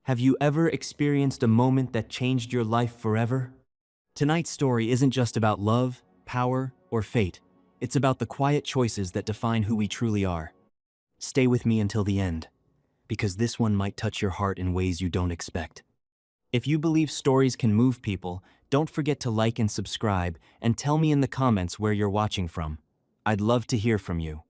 Have you ever experienced a moment that changed your life forever? Tonight's story isn't just about love, power, or fate. It's about the quiet choices that define who we truly are. Stay with me until the end, because this one might touch your heart in ways you don't expect. If you believe stories can move people, don't forget to like and subscribe, and tell me in the comments where you're watching from. I'd love to hear from you.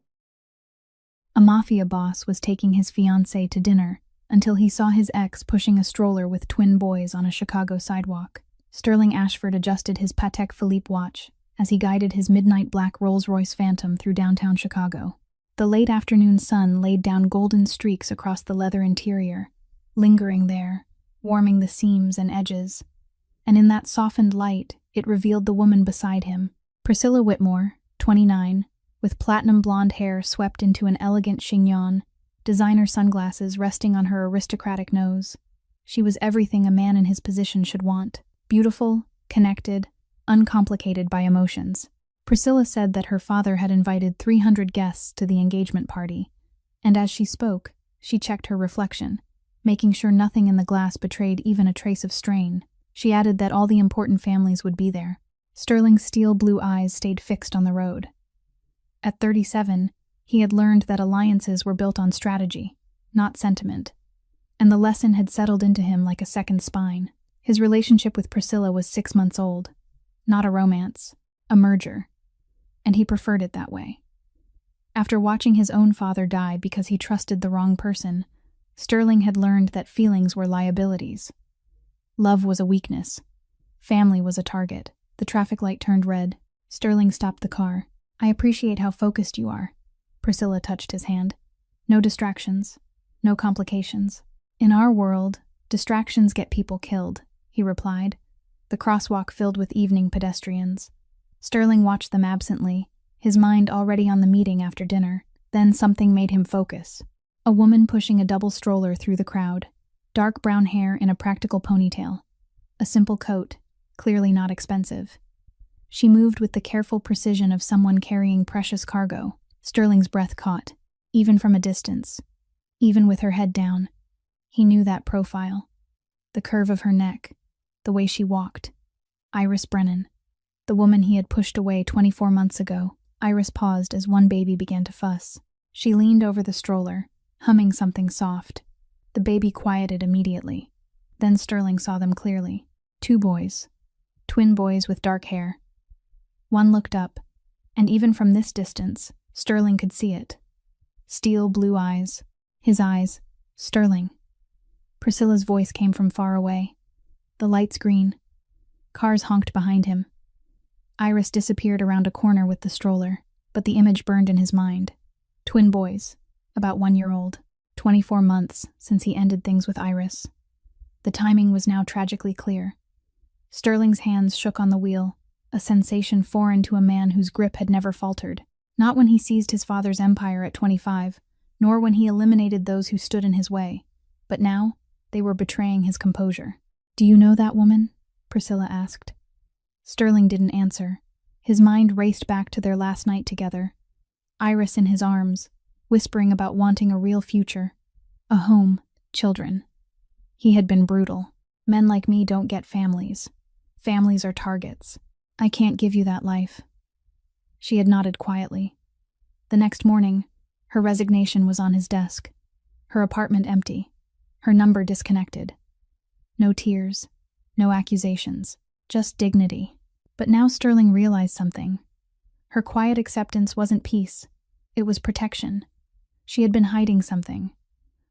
A mafia boss was taking his fiancée to dinner until he saw his ex pushing a stroller with twin boys on a Chicago sidewalk. Sterling Ashford adjusted his Patek Philippe watch as he guided his midnight black Rolls-Royce Phantom through downtown Chicago. The late afternoon sun laid down golden streaks across the leather interior, lingering there, warming the seams and edges. And in that softened light, it revealed the woman beside him, Priscilla Whitmore, 29, with platinum blonde hair swept into an elegant chignon, designer sunglasses resting on her aristocratic nose. She was everything a man in his position should want: beautiful, connected, uncomplicated by emotions. Priscilla said that her father had invited 300 guests to the engagement party, and as she spoke, she checked her reflection, making sure nothing in the glass betrayed even a trace of strain. She added that all the important families would be there. Sterling's steel blue eyes stayed fixed on the road. At 37, he had learned that alliances were built on strategy, not sentiment, and the lesson had settled into him like a second spine. His relationship with Priscilla was 6 months old, not a romance, a merger, and he preferred it that way. After watching his own father die because he trusted the wrong person, Sterling had learned that feelings were liabilities. Love was a weakness. Family was a target. The traffic light turned red. Sterling stopped the car. "I appreciate how focused you are." Priscilla touched his hand. "No distractions. No complications." "In our world, distractions get people killed," he replied, the crosswalk filled with evening pedestrians. Sterling watched them absently, his mind already on the meeting after dinner. Then something made him focus. A woman pushing a double stroller through the crowd, dark brown hair in a practical ponytail. A simple coat, clearly not expensive. She moved with the careful precision of someone carrying precious cargo. Sterling's breath caught, even from a distance. Even with her head down, he knew that profile. The curve of her neck, the way she walked. Iris Brennan, the woman he had pushed away 24 months ago. Iris paused as one baby began to fuss. She leaned over the stroller, humming something soft. The baby quieted immediately. Then Sterling saw them clearly. 2 boys. Twin boys with dark hair. One looked up, and even from this distance, Sterling could see it. Steel blue eyes. His eyes. Sterling. Priscilla's voice came from far away. The lights green. Cars honked behind him. Iris disappeared around a corner with the stroller, but the image burned in his mind. Twin boys, about 1 year old. 24 months since he ended things with Iris. The timing was now tragically clear. Sterling's hands shook on the wheel, a sensation foreign to a man whose grip had never faltered. Not when he seized his father's empire at 25, nor when he eliminated those who stood in his way. But now, they were betraying his composure. "Do you know that woman?" Priscilla asked. Sterling didn't answer. His mind raced back to their last night together. Iris in his arms, whispering about wanting a real future, a home, children. He had been brutal. "Men like me don't get families. Families are targets. I can't give you that life." She had nodded quietly. The next morning, her resignation was on his desk. Her apartment empty. Her number disconnected. No tears. No accusations. Just dignity. But now Sterling realized something. Her quiet acceptance wasn't peace. It was protection. She had been hiding something.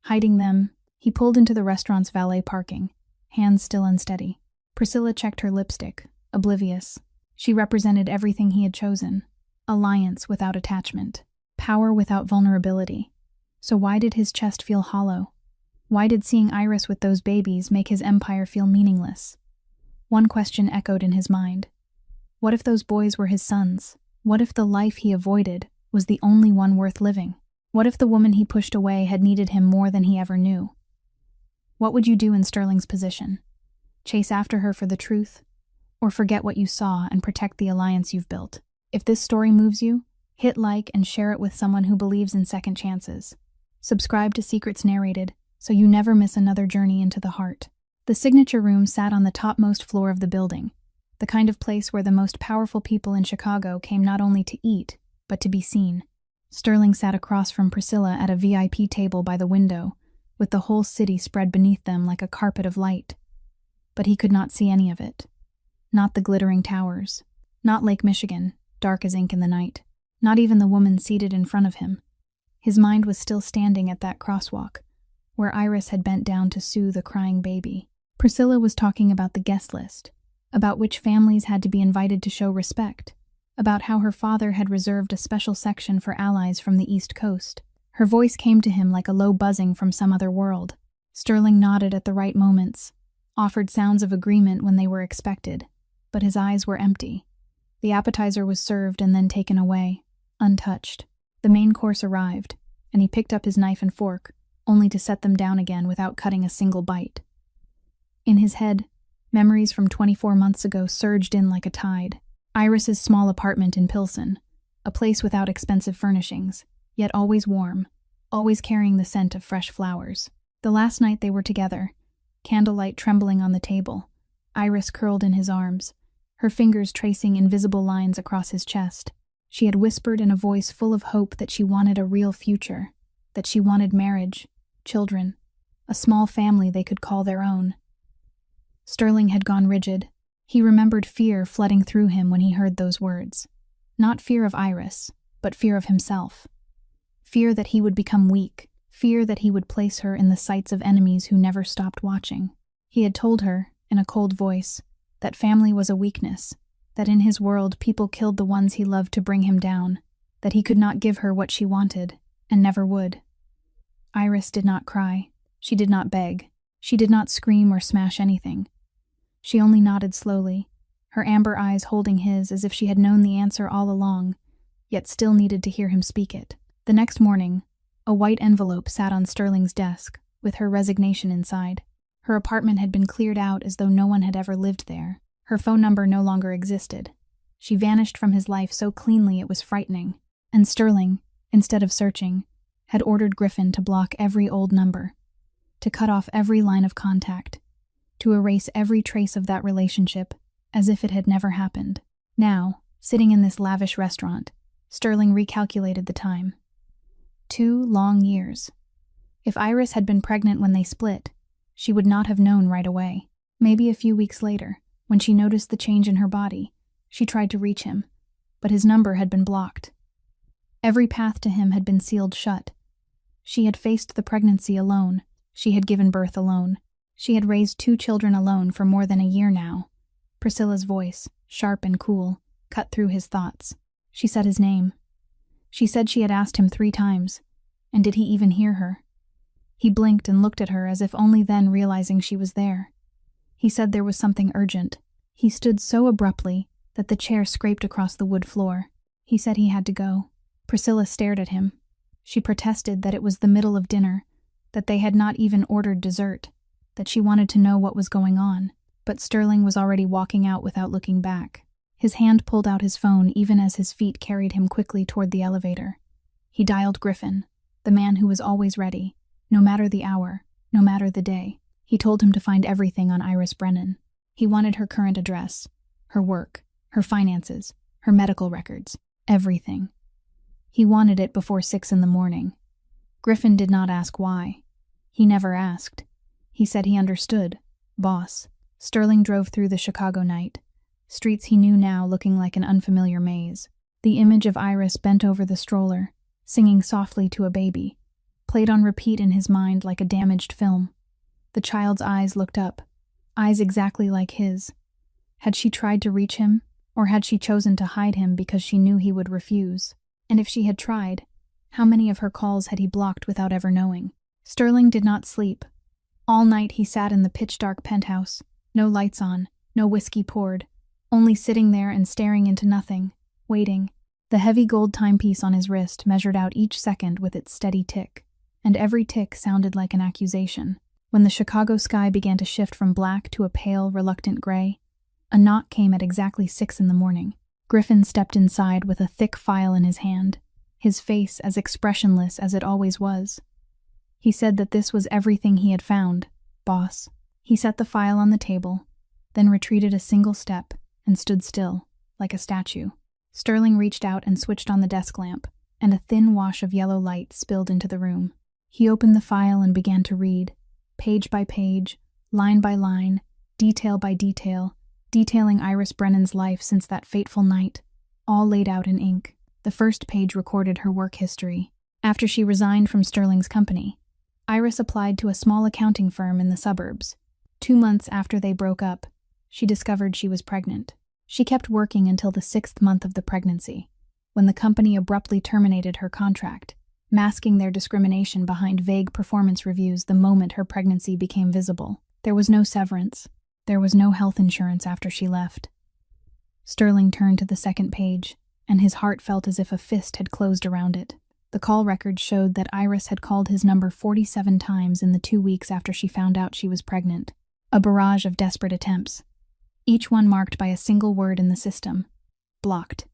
Hiding them. He pulled into the restaurant's valet parking, hands still unsteady. Priscilla checked her lipstick, oblivious. She represented everything he had chosen. Alliance without attachment. Power without vulnerability. So why did his chest feel hollow? Why did seeing Iris with those babies make his empire feel meaningless? One question echoed in his mind. What if those boys were his sons? What if the life he avoided was the only one worth living? What if the woman he pushed away had needed him more than he ever knew? What would you do in Sterling's position? Chase after her for the truth? Or forget what you saw and protect the alliance you've built? If this story moves you, hit like and share it with someone who believes in second chances. Subscribe to Secrets Narrated so you never miss another journey into the heart. The signature room sat on the topmost floor of the building, the kind of place where the most powerful people in Chicago came not only to eat, but to be seen. Sterling sat across from Priscilla at a VIP table by the window, with the whole city spread beneath them like a carpet of light. But he could not see any of it. Not the glittering towers, not Lake Michigan, dark as ink in the night, not even the woman seated in front of him. His mind was still standing at that crosswalk, where Iris had bent down to soothe a crying baby. Priscilla was talking about the guest list, about which families had to be invited to show respect, about how her father had reserved a special section for allies from the East Coast. Her voice came to him like a low buzzing from some other world. Sterling nodded at the right moments, offered sounds of agreement when they were expected, but his eyes were empty. The appetizer was served and then taken away, untouched. The main course arrived, and he picked up his knife and fork, only to set them down again without cutting a single bite. In his head, memories from 24 months ago surged in like a tide. Iris's small apartment in Pilsen, a place without expensive furnishings, yet always warm, always carrying the scent of fresh flowers. The last night they were together, candlelight trembling on the table, Iris curled in his arms, her fingers tracing invisible lines across his chest. She had whispered in a voice full of hope that she wanted a real future, that she wanted marriage, children, a small family they could call their own. Sterling had gone rigid. He remembered fear flooding through him when he heard those words. Not fear of Iris, but fear of himself. Fear that he would become weak, fear that he would place her in the sights of enemies who never stopped watching. He had told her, in a cold voice, that family was a weakness, that in his world people killed the ones he loved to bring him down, that he could not give her what she wanted, and never would. Iris did not cry. She did not beg. She did not scream or smash anything. She only nodded slowly, her amber eyes holding his as if she had known the answer all along, yet still needed to hear him speak it. The next morning, a white envelope sat on Sterling's desk, with her resignation inside. Her apartment had been cleared out as though no one had ever lived there. Her phone number no longer existed. She vanished from his life so cleanly it was frightening. And Sterling, instead of searching, had ordered Griffin to block every old number, to cut off every line of contact, to erase every trace of that relationship, as if it had never happened. Now, sitting in this lavish restaurant, Sterling recalculated the time. 2 long years. If Iris had been pregnant when they split, she would not have known right away. Maybe a few weeks later, when she noticed the change in her body, she tried to reach him, but his number had been blocked. Every path to him had been sealed shut. She had faced the pregnancy alone. She had given birth alone. She had raised 2 children alone for more than a year now. Priscilla's voice, sharp and cool, cut through his thoughts. She said his name. She said she had asked him 3 times, and did he even hear her? He blinked and looked at her as if only then realizing she was there. He said there was something urgent. He stood so abruptly that the chair scraped across the wood floor. He said he had to go. Priscilla stared at him. She protested that it was the middle of dinner, that they had not even ordered dessert, that she wanted to know what was going on. But Sterling was already walking out without looking back. His hand pulled out his phone even as his feet carried him quickly toward the elevator. He dialed Griffin, the man who was always ready, no matter the hour, no matter the day. He told him to find everything on Iris Brennan. He wanted her current address, her work, her finances, her medical records, everything. He wanted it before 6 in the morning. Griffin did not ask why. He never asked. He said he understood. Boss. Sterling drove through the Chicago night, streets he knew now looking like an unfamiliar maze. The image of Iris bent over the stroller, singing softly to a baby, played on repeat in his mind like a damaged film. The child's eyes looked up, eyes exactly like his. Had she tried to reach him, or had she chosen to hide him because she knew he would refuse? And if she had tried, how many of her calls had he blocked without ever knowing? Sterling did not sleep. All night he sat in the pitch-dark penthouse, no lights on, no whiskey poured, only sitting there and staring into nothing, waiting. The heavy gold timepiece on his wrist measured out each second with its steady tick, and every tick sounded like an accusation. When the Chicago sky began to shift from black to a pale, reluctant gray, a knock came at exactly 6 in the morning. Griffin stepped inside with a thick file in his hand, his face as expressionless as it always was. He said that this was everything he had found, boss. He set the file on the table, then retreated a single step and stood still, like a statue. Sterling reached out and switched on the desk lamp, and a thin wash of yellow light spilled into the room. He opened the file and began to read, page by page, line by line, detail by detail, detailing Iris Brennan's life since that fateful night, all laid out in ink. The first page recorded her work history. After she resigned from Sterling's company, Iris applied to a small accounting firm in the suburbs. 2 months after they broke up, she discovered she was pregnant. She kept working until the 6th month of the pregnancy, when the company abruptly terminated her contract, masking their discrimination behind vague performance reviews the moment her pregnancy became visible. There was no severance. There was no health insurance after she left. Sterling turned to the second page, and his heart felt as if a fist had closed around it. The call record showed that Iris had called his number 47 times in the 2 weeks after she found out she was pregnant. A barrage of desperate attempts, each one marked by a single word in the system: blocked.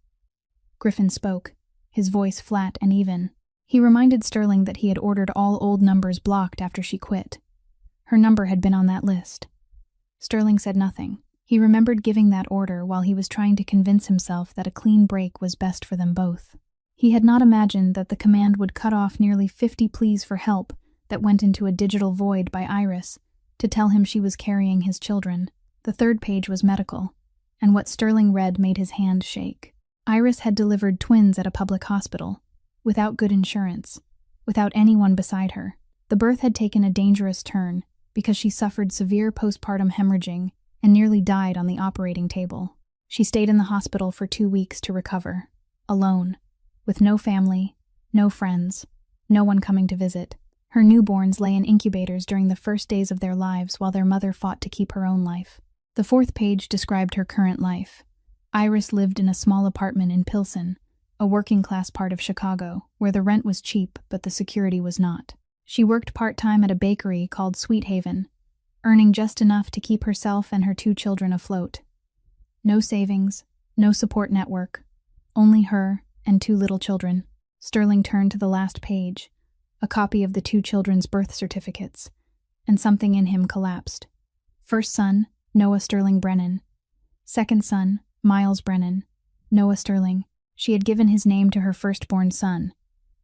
Griffin spoke, his voice flat and even. He reminded Sterling that he had ordered all old numbers blocked after she quit. Her number had been on that list. Sterling said nothing. He remembered giving that order while he was trying to convince himself that a clean break was best for them both. He had not imagined that the command would cut off nearly 50 pleas for help that went into a digital void by Iris to tell him she was carrying his children. The third page was medical, and what Sterling read made his hand shake. Iris had delivered twins at a public hospital, without good insurance, without anyone beside her. The birth had taken a dangerous turn because she suffered severe postpartum hemorrhaging and nearly died on the operating table. She stayed in the hospital for 2 weeks to recover, alone, with no family, no friends, no one coming to visit. Her newborns lay in incubators during the first days of their lives while their mother fought to keep her own life. The fourth page described her current life. Iris lived in a small apartment in Pilsen, a working-class part of Chicago, where the rent was cheap but the security was not. She worked part-time at a bakery called Sweet Haven, earning just enough to keep herself and her 2 children afloat. No savings, no support network, only her and 2 little children. Sterling turned to the last page, a copy of the 2 children's birth certificates, and something in him collapsed. First son, Noah Sterling Brennan. Second son, Miles Brennan. Noah Sterling. She had given his name to her firstborn son,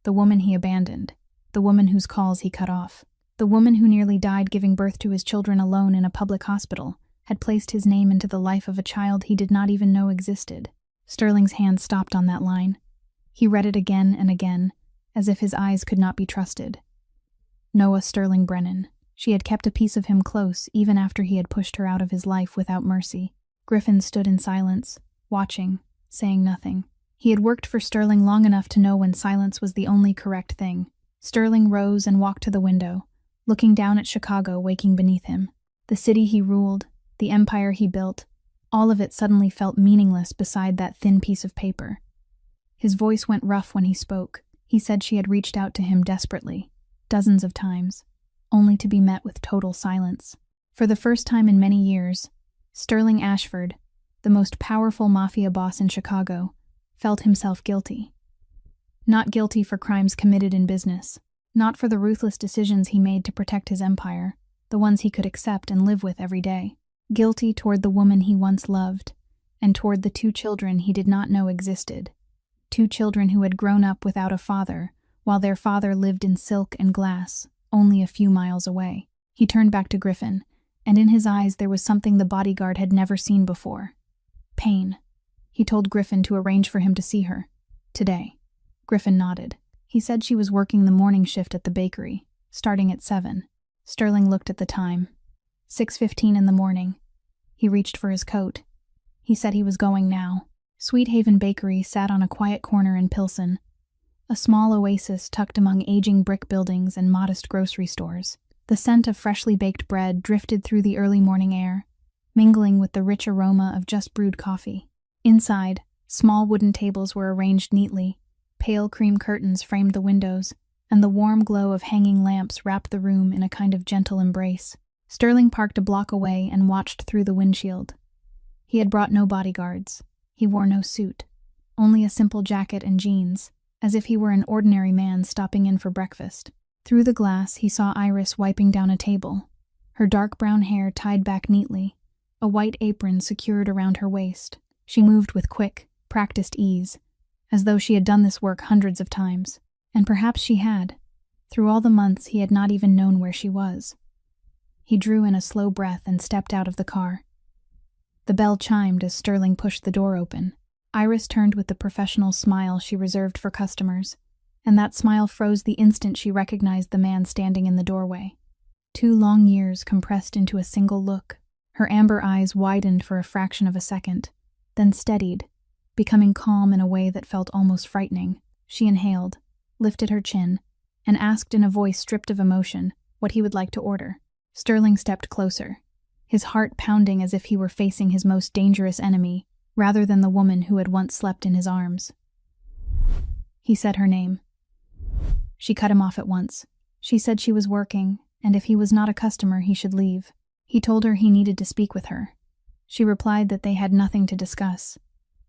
the woman he abandoned, the woman whose calls he cut off. The woman who nearly died giving birth to his children alone in a public hospital had placed his name into the life of a child he did not even know existed. Sterling's hand stopped on that line. He read it again and again, as if his eyes could not be trusted. Noah Sterling Brennan. She had kept a piece of him close even after he had pushed her out of his life without mercy. Griffin stood in silence, watching, saying nothing. He had worked for Sterling long enough to know when silence was the only correct thing. Sterling rose and walked to the window, looking down at Chicago waking beneath him. The city he ruled, the empire he built, all of it suddenly felt meaningless beside that thin piece of paper. His voice went rough when he spoke. He said she had reached out to him desperately, dozens of times, only to be met with total silence. For the first time in many years, Sterling Ashford, the most powerful mafia boss in Chicago, felt himself guilty. Not guilty for crimes committed in business, not for the ruthless decisions he made to protect his empire, the ones he could accept and live with every day. Guilty toward the woman he once loved, and toward the 2 children he did not know existed. 2 children who had grown up without a father, while their father lived in silk and glass, only a few miles away. He turned back to Griffin, and in his eyes there was something the bodyguard had never seen before. Pain. He told Griffin to arrange for him to see her. Today. Griffin nodded. He said she was working the morning shift at the bakery, starting at 7. Sterling looked at the time. 6:15 in the morning. He reached for his coat. He said he was going now. Sweet Haven Bakery sat on a quiet corner in Pilsen, a small oasis tucked among aging brick buildings and modest grocery stores. The scent of freshly baked bread drifted through the early morning air, mingling with the rich aroma of just brewed coffee. Inside, small wooden tables were arranged neatly, pale cream curtains framed the windows, and the warm glow of hanging lamps wrapped the room in a kind of gentle embrace. Sterling parked a block away and watched through the windshield. He had brought no bodyguards. He wore no suit, only a simple jacket and jeans, as if he were an ordinary man stopping in for breakfast. Through the glass, he saw Iris wiping down a table, her dark brown hair tied back neatly, a white apron secured around her waist. She moved with quick, practiced ease, as though she had done this work hundreds of times. And perhaps she had. Through all the months, he had not even known where she was. He drew in a slow breath and stepped out of the car. The bell chimed as Sterling pushed the door open. Iris turned with the professional smile she reserved for customers, and that smile froze the instant she recognized the man standing in the doorway. 2 long years compressed into a single look. Her amber eyes widened for a fraction of a second, then steadied, becoming calm in a way that felt almost frightening. She inhaled, lifted her chin, and asked in a voice stripped of emotion what he would like to order. Sterling stepped closer, his heart pounding as if he were facing his most dangerous enemy, rather than the woman who had once slept in his arms. He said her name. She cut him off at once. She said she was working, and if he was not a customer, he should leave. He told her he needed to speak with her. She replied that they had nothing to discuss.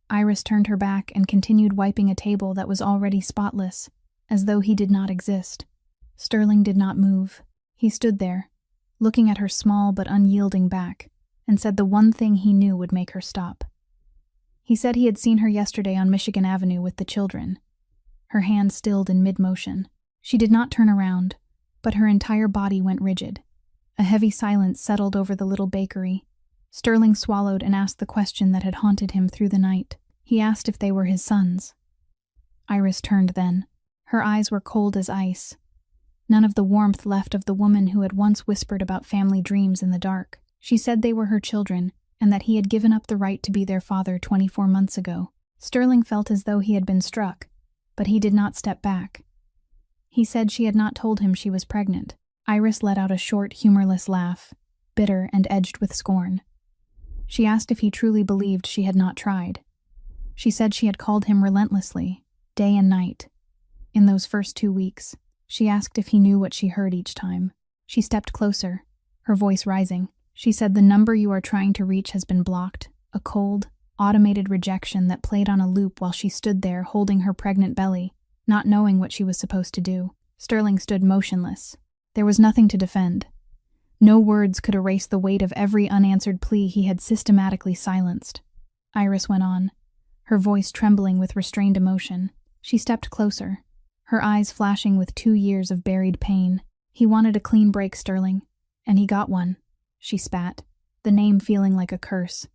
Iris turned her back and continued wiping a table that was already spotless, as though he did not exist. Sterling did not move. He stood there, looking at her small but unyielding back, and said the one thing he knew would make her stop. He said he had seen her yesterday on Michigan Avenue with the children. Her hand stilled in mid-motion. She did not turn around, but her entire body went rigid. A heavy silence settled over the little bakery. Sterling swallowed and asked the question that had haunted him through the night. He asked if they were his sons. Iris turned then. Her eyes were cold as ice. None of the warmth left of the woman who had once whispered about family dreams in the dark. She said they were her children, and that he had given up the right to be their father 24 months ago. Sterling felt as though he had been struck, but he did not step back. He said she had not told him she was pregnant. Iris let out a short, humorless laugh, bitter and edged with scorn. She asked if he truly believed she had not tried. She said she had called him relentlessly, day and night. In those first 2 weeks, she asked if he knew what she heard each time. She stepped closer, her voice rising. She said the number you are trying to reach has been blocked, a cold, automated rejection that played on a loop while she stood there holding her pregnant belly, not knowing what she was supposed to do. Sterling stood motionless. There was nothing to defend. No words could erase the weight of every unanswered plea he had systematically silenced. Iris went on, her voice trembling with restrained emotion. She stepped closer, her eyes flashing with 2 years of buried pain. He wanted a clean break, Sterling, and he got one. She spat, the name feeling like a curse.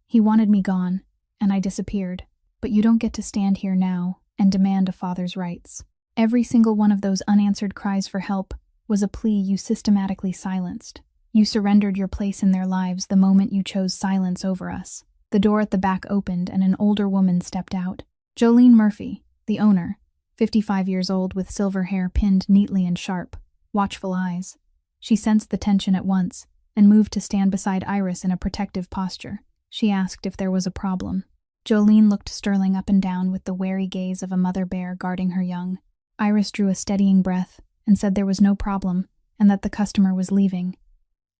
He wanted me gone, and I disappeared. But you don't get to stand here now and demand a father's rights. Every single one of those unanswered cries for help was a plea you systematically silenced. You surrendered your place in their lives the moment you chose silence over us. The door at the back opened and an older woman stepped out. Jolene Murphy, the owner, 55 years old with silver hair pinned neatly and sharp, watchful eyes. She sensed the tension at once and moved to stand beside Iris in a protective posture. She asked if there was a problem. Jolene looked Sterling up and down with the wary gaze of a mother bear guarding her young. Iris drew a steadying breath and said there was no problem and that the customer was leaving.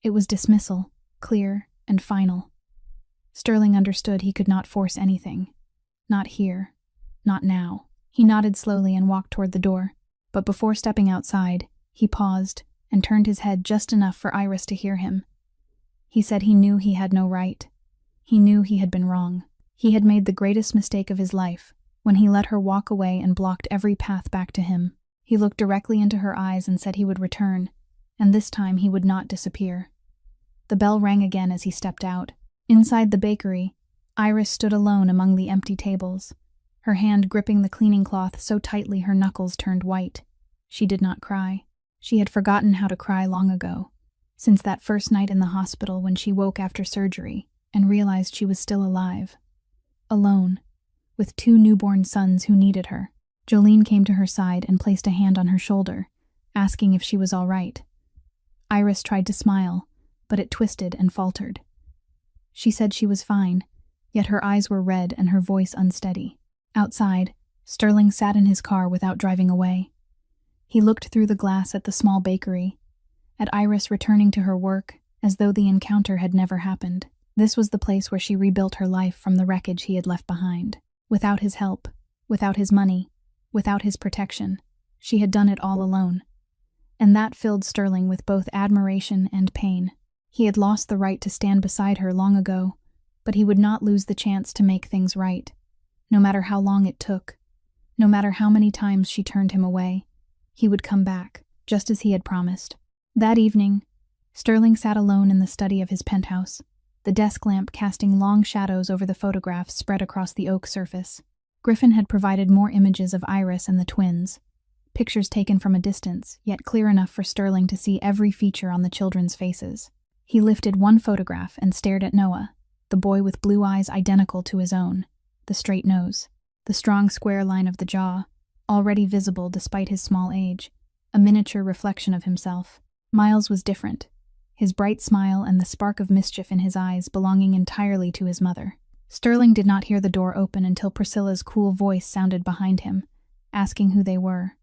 It was dismissal, clear and final. Sterling understood he could not force anything. Not here. Not now. He nodded slowly and walked toward the door, but before stepping outside, he paused and turned his head just enough for Iris to hear him. He said he knew he had no right. He knew he had been wrong. He had made the greatest mistake of his life when he let her walk away and blocked every path back to him. He looked directly into her eyes and said he would return, and this time he would not disappear. The bell rang again as he stepped out. Inside the bakery, Iris stood alone among the empty tables, her hand gripping the cleaning cloth so tightly her knuckles turned white. She did not cry. She had forgotten how to cry long ago, since that first night in the hospital when she woke after surgery and realized she was still alive. Alone, with 2 newborn sons who needed her. Jolene came to her side and placed a hand on her shoulder, asking if she was all right. Iris tried to smile, but it twisted and faltered. She said she was fine, yet her eyes were red and her voice unsteady. Outside, Sterling sat in his car without driving away. He looked through the glass at the small bakery, at Iris returning to her work as though the encounter had never happened. This was the place where she rebuilt her life from the wreckage he had left behind. Without his help, without his money, without his protection, she had done it all alone. and that filled Sterling with both admiration and pain. He had lost the right to stand beside her long ago, but he would not lose the chance to make things right. No matter how long it took, no matter how many times she turned him away, he would come back, just as he had promised. That evening, Sterling sat alone in the study of his penthouse, the desk lamp casting long shadows over the photographs spread across the oak surface. Griffin had provided more images of Iris and the twins, pictures taken from a distance, yet clear enough for Sterling to see every feature on the children's faces. He lifted one photograph and stared at Noah, the boy with blue eyes identical to his own, the straight nose, the strong square line of the jaw, already visible despite his small age, a miniature reflection of himself. Miles was different, his bright smile and the spark of mischief in his eyes belonging entirely to his mother. Sterling did not hear the door open until Priscilla's cool voice sounded behind him, asking who they were.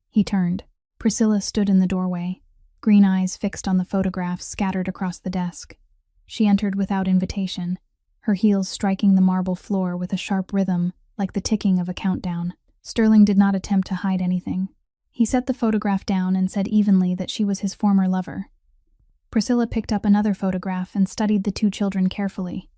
He turned. Priscilla stood in the doorway, green eyes fixed on the photographs scattered across the desk. She entered without invitation, her heels striking the marble floor with a sharp rhythm, like the ticking of a countdown. Sterling did not attempt to hide anything. He set the photograph down and said evenly that she was his former lover. Priscilla picked up another photograph and studied the two children carefully.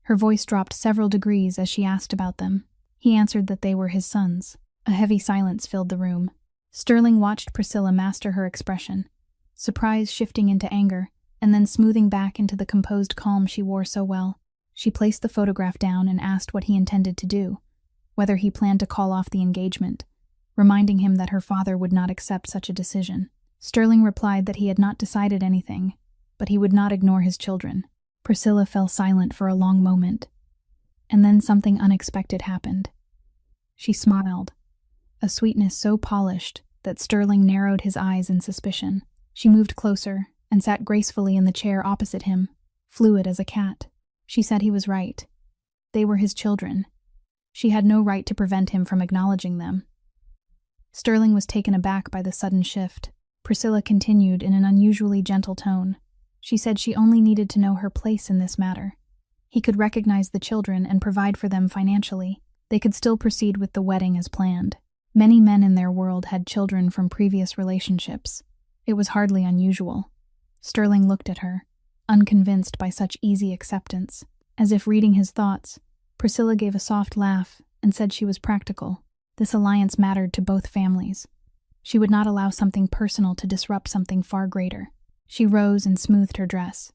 Her voice dropped several degrees as she asked about them. He answered that they were his sons. A heavy silence filled the room. Sterling watched Priscilla master her expression, surprise shifting into anger, and then smoothing back into the composed calm she wore so well. She placed the photograph down and asked what he intended to do, whether he planned to call off the engagement, reminding him that her father would not accept such a decision. Sterling replied that he had not decided anything, but he would not ignore his children. Priscilla fell silent for a long moment, and then something unexpected happened. She smiled, a sweetness so polished that Sterling narrowed his eyes in suspicion. She moved closer and sat gracefully in the chair opposite him, fluid as a cat. She said he was right. They were his children. She had no right to prevent him from acknowledging them. Sterling was taken aback by the sudden shift. Priscilla continued in an unusually gentle tone. She said she only needed to know her place in this matter. He could recognize the children and provide for them financially. They could still proceed with the wedding as planned. Many men in their world had children from previous relationships. It was hardly unusual. Sterling looked at her, unconvinced by such easy acceptance. As if reading his thoughts, Priscilla gave a soft laugh and said she was practical. This alliance mattered to both families. She would not allow something personal to disrupt something far greater. She rose and smoothed her dress.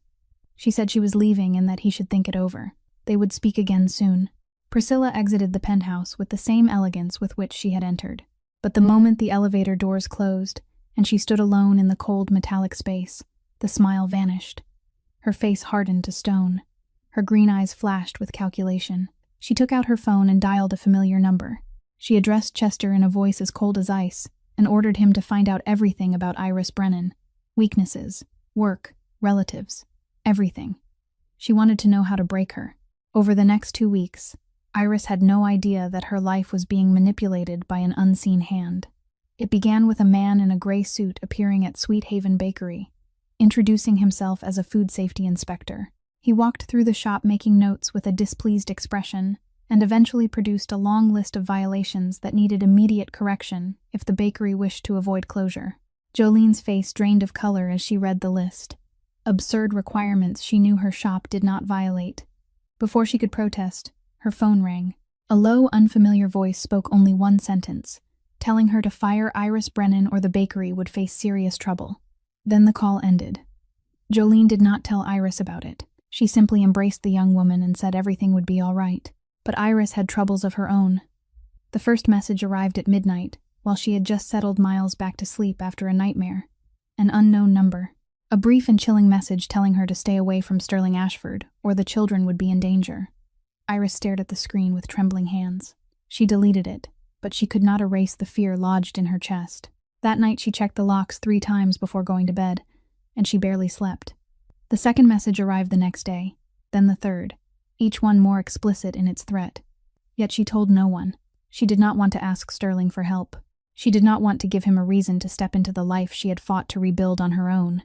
She said she was leaving and that he should think it over. They would speak again soon. Priscilla exited the penthouse with the same elegance with which she had entered. But the moment the elevator doors closed, and she stood alone in the cold metallic space, the smile vanished. Her face hardened to stone. Her green eyes flashed with calculation. She took out her phone and dialed a familiar number. She addressed Chester in a voice as cold as ice, and ordered him to find out everything about Iris Brennan. Weaknesses, work, relatives, everything. She wanted to know how to break her. Over the next 2 weeks, Iris had no idea that her life was being manipulated by an unseen hand. It began with a man in a gray suit appearing at Sweet Haven Bakery, introducing himself as a food safety inspector. He walked through the shop making notes with a displeased expression, and eventually produced a long list of violations that needed immediate correction if the bakery wished to avoid closure. Jolene's face drained of color as she read the list. Absurd requirements she knew her shop did not violate. Before she could protest, her phone rang. A low, unfamiliar voice spoke only one sentence, telling her to fire Iris Brennan or the bakery would face serious trouble. Then the call ended. Jolene did not tell Iris about it. She simply embraced the young woman and said everything would be all right. But Iris had troubles of her own. The first message arrived at midnight, while she had just settled Miles back to sleep after a nightmare. An unknown number. A brief and chilling message telling her to stay away from Sterling Ashford, or the children would be in danger. Iris stared at the screen with trembling hands. She deleted it, but she could not erase the fear lodged in her chest. That night she checked the locks 3 times before going to bed, and she barely slept. The second message arrived the next day, then the third, each one more explicit in its threat. Yet she told no one. She did not want to ask Sterling for help. She did not want to give him a reason to step into the life she had fought to rebuild on her own.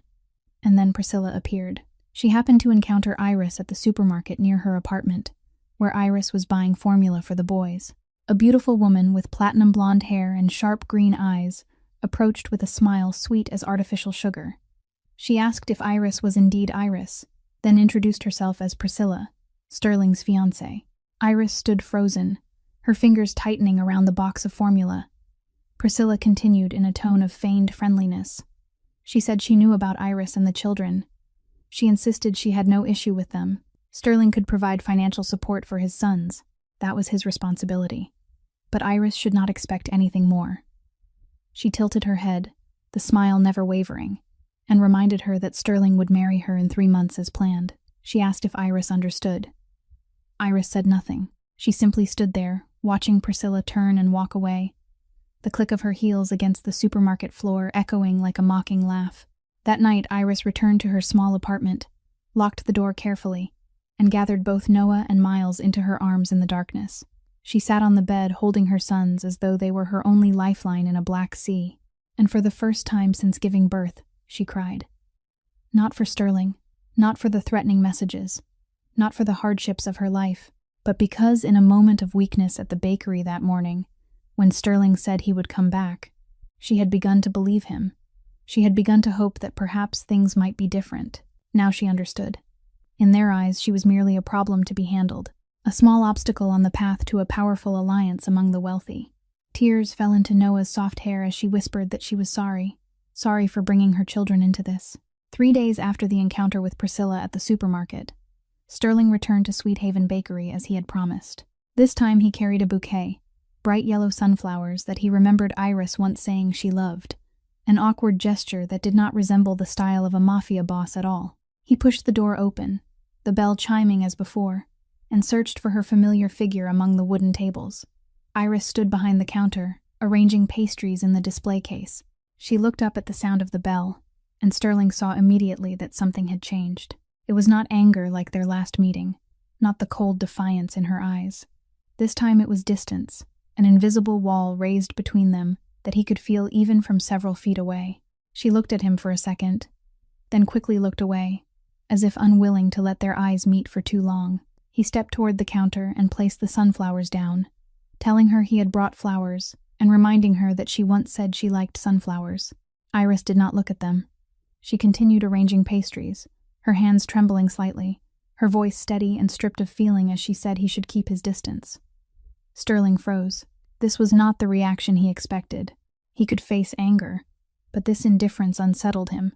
And then Priscilla appeared. She happened to encounter Iris at the supermarket near her apartment, where Iris was buying formula for the boys. A beautiful woman with platinum blonde hair and sharp green eyes, approached with a smile sweet as artificial sugar. She asked if Iris was indeed Iris, then introduced herself as Priscilla, Sterling's fiancée. Iris stood frozen, her fingers tightening around the box of formula. Priscilla continued in a tone of feigned friendliness. She said she knew about Iris and the children. She insisted she had no issue with them. Sterling could provide financial support for his sons. That was his responsibility. But Iris should not expect anything more. She tilted her head, the smile never wavering, and reminded her that Sterling would marry her in 3 months as planned. She asked if Iris understood. Iris said nothing. She simply stood there, watching Priscilla turn and walk away, the click of her heels against the supermarket floor echoing like a mocking laugh. That night, Iris returned to her small apartment, locked the door carefully, and gathered both Noah and Miles into her arms in the darkness. She sat on the bed holding her sons as though they were her only lifeline in a black sea, and for the first time since giving birth, she cried. Not for Sterling, not for the threatening messages, not for the hardships of her life, but because in a moment of weakness at the bakery that morning, when Sterling said he would come back, she had begun to believe him. She had begun to hope that perhaps things might be different. Now she understood. In their eyes, she was merely a problem to be handled, a small obstacle on the path to a powerful alliance among the wealthy. Tears fell into Noah's soft hair as she whispered that she was sorry for bringing her children into this. 3 days after the encounter with Priscilla at the supermarket, Sterling returned to Sweet Haven Bakery as he had promised. This time he carried a bouquet, bright yellow sunflowers that he remembered Iris once saying she loved, an awkward gesture that did not resemble the style of a Mafia boss at all. He pushed the door open, the bell chiming as before, and searched for her familiar figure among the wooden tables. Iris stood behind the counter, arranging pastries in the display case. She looked up at the sound of the bell, and Sterling saw immediately that something had changed. It was not anger like their last meeting, not the cold defiance in her eyes. This time it was distance, an invisible wall raised between them that he could feel even from several feet away. She looked at him for a second, then quickly looked away, as if unwilling to let their eyes meet for too long. He stepped toward the counter and placed the sunflowers down, telling her he had brought flowers and reminding her that she once said she liked sunflowers. Iris did not look at them. She continued arranging pastries, her hands trembling slightly, her voice steady and stripped of feeling as she said he should keep his distance. Sterling froze. This was not the reaction he expected. He could face anger, but this indifference unsettled him.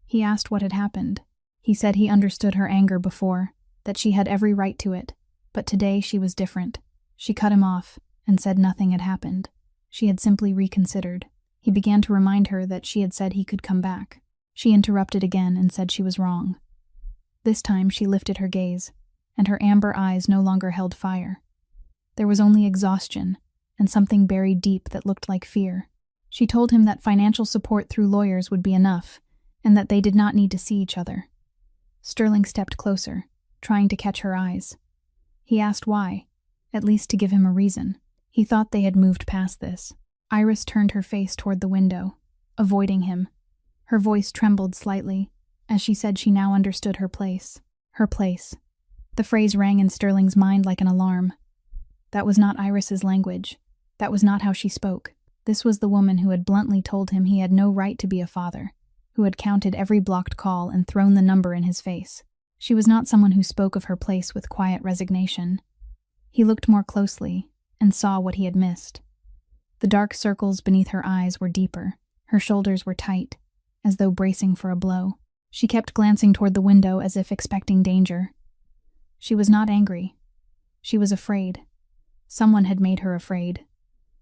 He asked what had happened. He said he understood her anger before, that she had every right to it, but today she was different. She cut him off and said nothing had happened. She had simply reconsidered. He began to remind her that she had said he could come back. She interrupted again and said she was wrong. This time she lifted her gaze, and her amber eyes no longer held fire. There was only exhaustion, and something buried deep that looked like fear. She told him that financial support through lawyers would be enough, and that they did not need to see each other. Sterling stepped closer, trying to catch her eyes. He asked why, at least to give him a reason. He thought they had moved past this. Iris turned her face toward the window, avoiding him. Her voice trembled slightly, as she said she now understood her place. Her place. The phrase rang in Sterling's mind like an alarm. That was not Iris's language. That was not how she spoke. This was the woman who had bluntly told him he had no right to be a father, who had counted every blocked call and thrown the number in his face. She was not someone who spoke of her place with quiet resignation. He looked more closely and saw what he had missed. The dark circles beneath her eyes were deeper. Her shoulders were tight, as though bracing for a blow. She kept glancing toward the window as if expecting danger. She was not angry. She was afraid. Someone had made her afraid.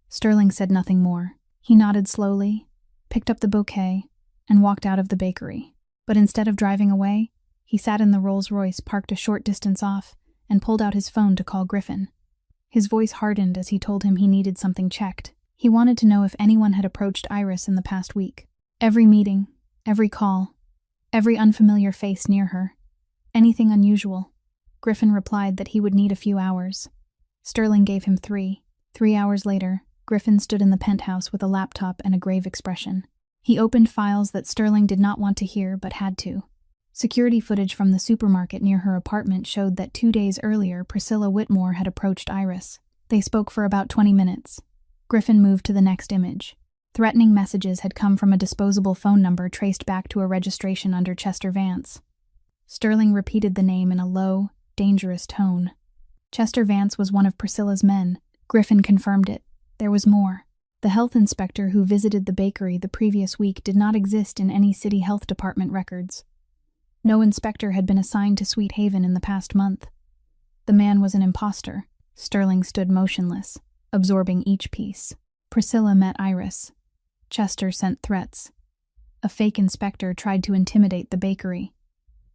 Sterling said nothing more. He nodded slowly, picked up the bouquet, and walked out of the bakery. But instead of driving away, he sat in the Rolls-Royce parked a short distance off and pulled out his phone to call Griffin. His voice hardened as he told him he needed something checked. He wanted to know if anyone had approached Iris in the past week. Every meeting, every call, every unfamiliar face near her. Anything unusual. Griffin replied that he would need a few hours. Sterling gave him 3. 3 hours later, Griffin stood in the penthouse with a laptop and a grave expression. He opened files that Sterling did not want to hear but had to. Security footage from the supermarket near her apartment showed that 2 days earlier Priscilla Whitmore had approached Iris. They spoke for about 20 minutes. Griffin moved to the next image. Threatening messages had come from a disposable phone number traced back to a registration under Chester Vance. Sterling repeated the name in a low, dangerous tone. Chester Vance was one of Priscilla's men. Griffin confirmed it. There was more. The health inspector who visited the bakery the previous week did not exist in any city health department records. No inspector had been assigned to Sweet Haven in the past month. The man was an imposter. Sterling stood motionless, absorbing each piece. Priscilla met Iris. Chester sent threats. A fake inspector tried to intimidate the bakery.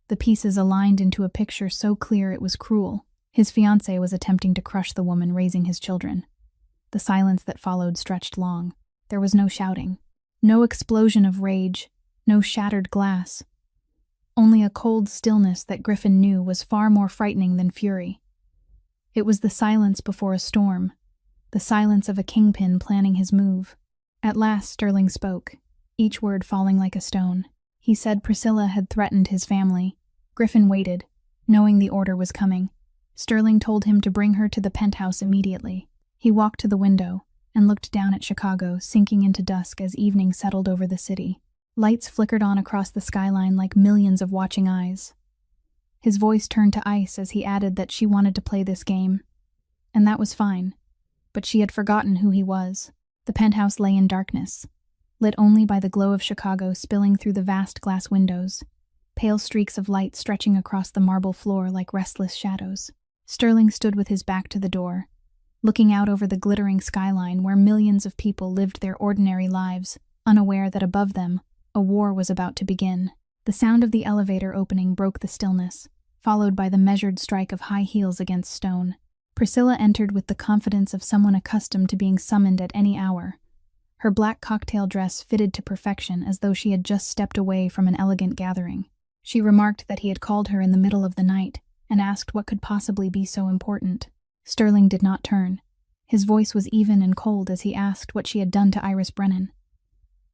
The pieces aligned into a picture so clear it was cruel. His fiancée was attempting to crush the woman raising his children. The silence that followed stretched long. There was no shouting, no explosion of rage, no shattered glass. Only a cold stillness that Griffin knew was far more frightening than fury. It was the silence before a storm, the silence of a kingpin planning his move. At last Sterling spoke, each word falling like a stone. He said Priscilla had threatened his family. Griffin waited, knowing the order was coming. Sterling told him to bring her to the penthouse immediately. He walked to the window and looked down at Chicago, sinking into dusk as evening settled over the city. Lights flickered on across the skyline like millions of watching eyes. His voice turned to ice as he added that she wanted to play this game. And that was fine. But she had forgotten who he was. The penthouse lay in darkness, lit only by the glow of Chicago spilling through the vast glass windows, pale streaks of light stretching across the marble floor like restless shadows. Sterling stood with his back to the door, looking out over the glittering skyline where millions of people lived their ordinary lives, unaware that above them, a war was about to begin. The sound of the elevator opening broke the stillness, followed by the measured strike of high heels against stone. Priscilla entered with the confidence of someone accustomed to being summoned at any hour. Her black cocktail dress fitted to perfection as though she had just stepped away from an elegant gathering. She remarked that he had called her in the middle of the night and asked what could possibly be so important. Sterling did not turn. His voice was even and cold as he asked what she had done to Iris Brennan.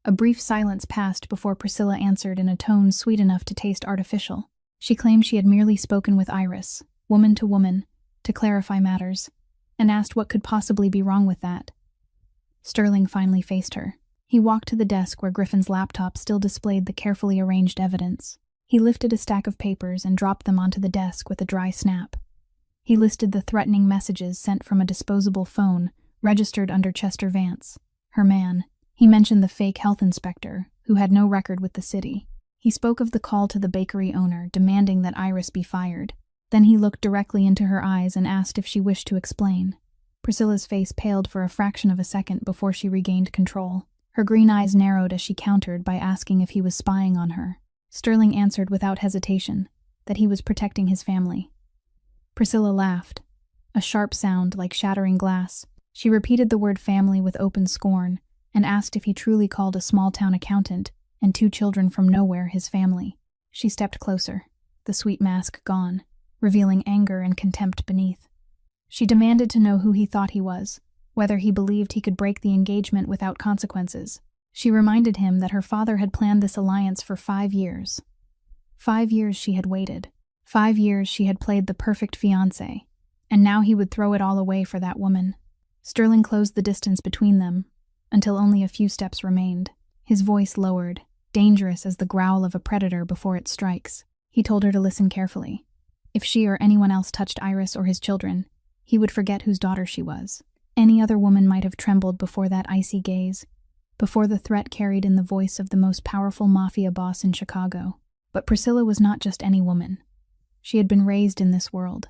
A brief silence passed before Priscilla answered in a tone sweet enough to taste artificial. She claimed she had merely spoken with Iris, woman to woman, to clarify matters, and asked what could possibly be wrong with that. Sterling finally faced her. He walked to the desk where Griffin's laptop still displayed the carefully arranged evidence. He lifted a stack of papers and dropped them onto the desk with a dry snap. He listed the threatening messages sent from a disposable phone registered under Chester Vance, her man. He mentioned the fake health inspector, who had no record with the city. He spoke of the call to the bakery owner demanding that Iris be fired. Then he looked directly into her eyes and asked if she wished to explain. Priscilla's face paled for a fraction of a second before she regained control. Her green eyes narrowed as she countered by asking if he was spying on her. Sterling answered without hesitation that he was protecting his family. Priscilla laughed, a sharp sound like shattering glass. She repeated the word family with open scorn and asked if he truly called a small-town accountant and 2 children from nowhere his family. She stepped closer, the sweet mask gone, revealing anger and contempt beneath. She demanded to know who he thought he was, whether he believed he could break the engagement without consequences. She reminded him that her father had planned this alliance for 5 years. 5 years she had waited. 5 years she had played the perfect fiancé, and now he would throw it all away for that woman. Sterling closed the distance between them, until only a few steps remained. His voice lowered, dangerous as the growl of a predator before it strikes. He told her to listen carefully. If she or anyone else touched Iris or his children, he would forget whose daughter she was. Any other woman might have trembled before that icy gaze, before the threat carried in the voice of the most powerful Mafia boss in Chicago. But Priscilla was not just any woman. She had been raised in this world,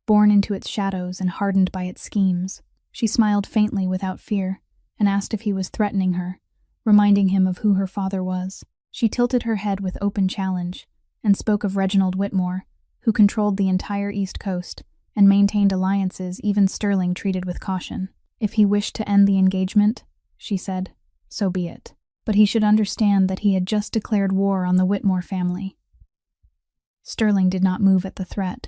born into its shadows and hardened by its schemes. She smiled faintly without fear and asked if he was threatening her, reminding him of who her father was. She tilted her head with open challenge and spoke of Reginald Whitmore, who controlled the entire East Coast and maintained alliances even Sterling treated with caution. If he wished to end the engagement, she said, so be it. But he should understand that he had just declared war on the Whitmore family. Sterling did not move at the threat.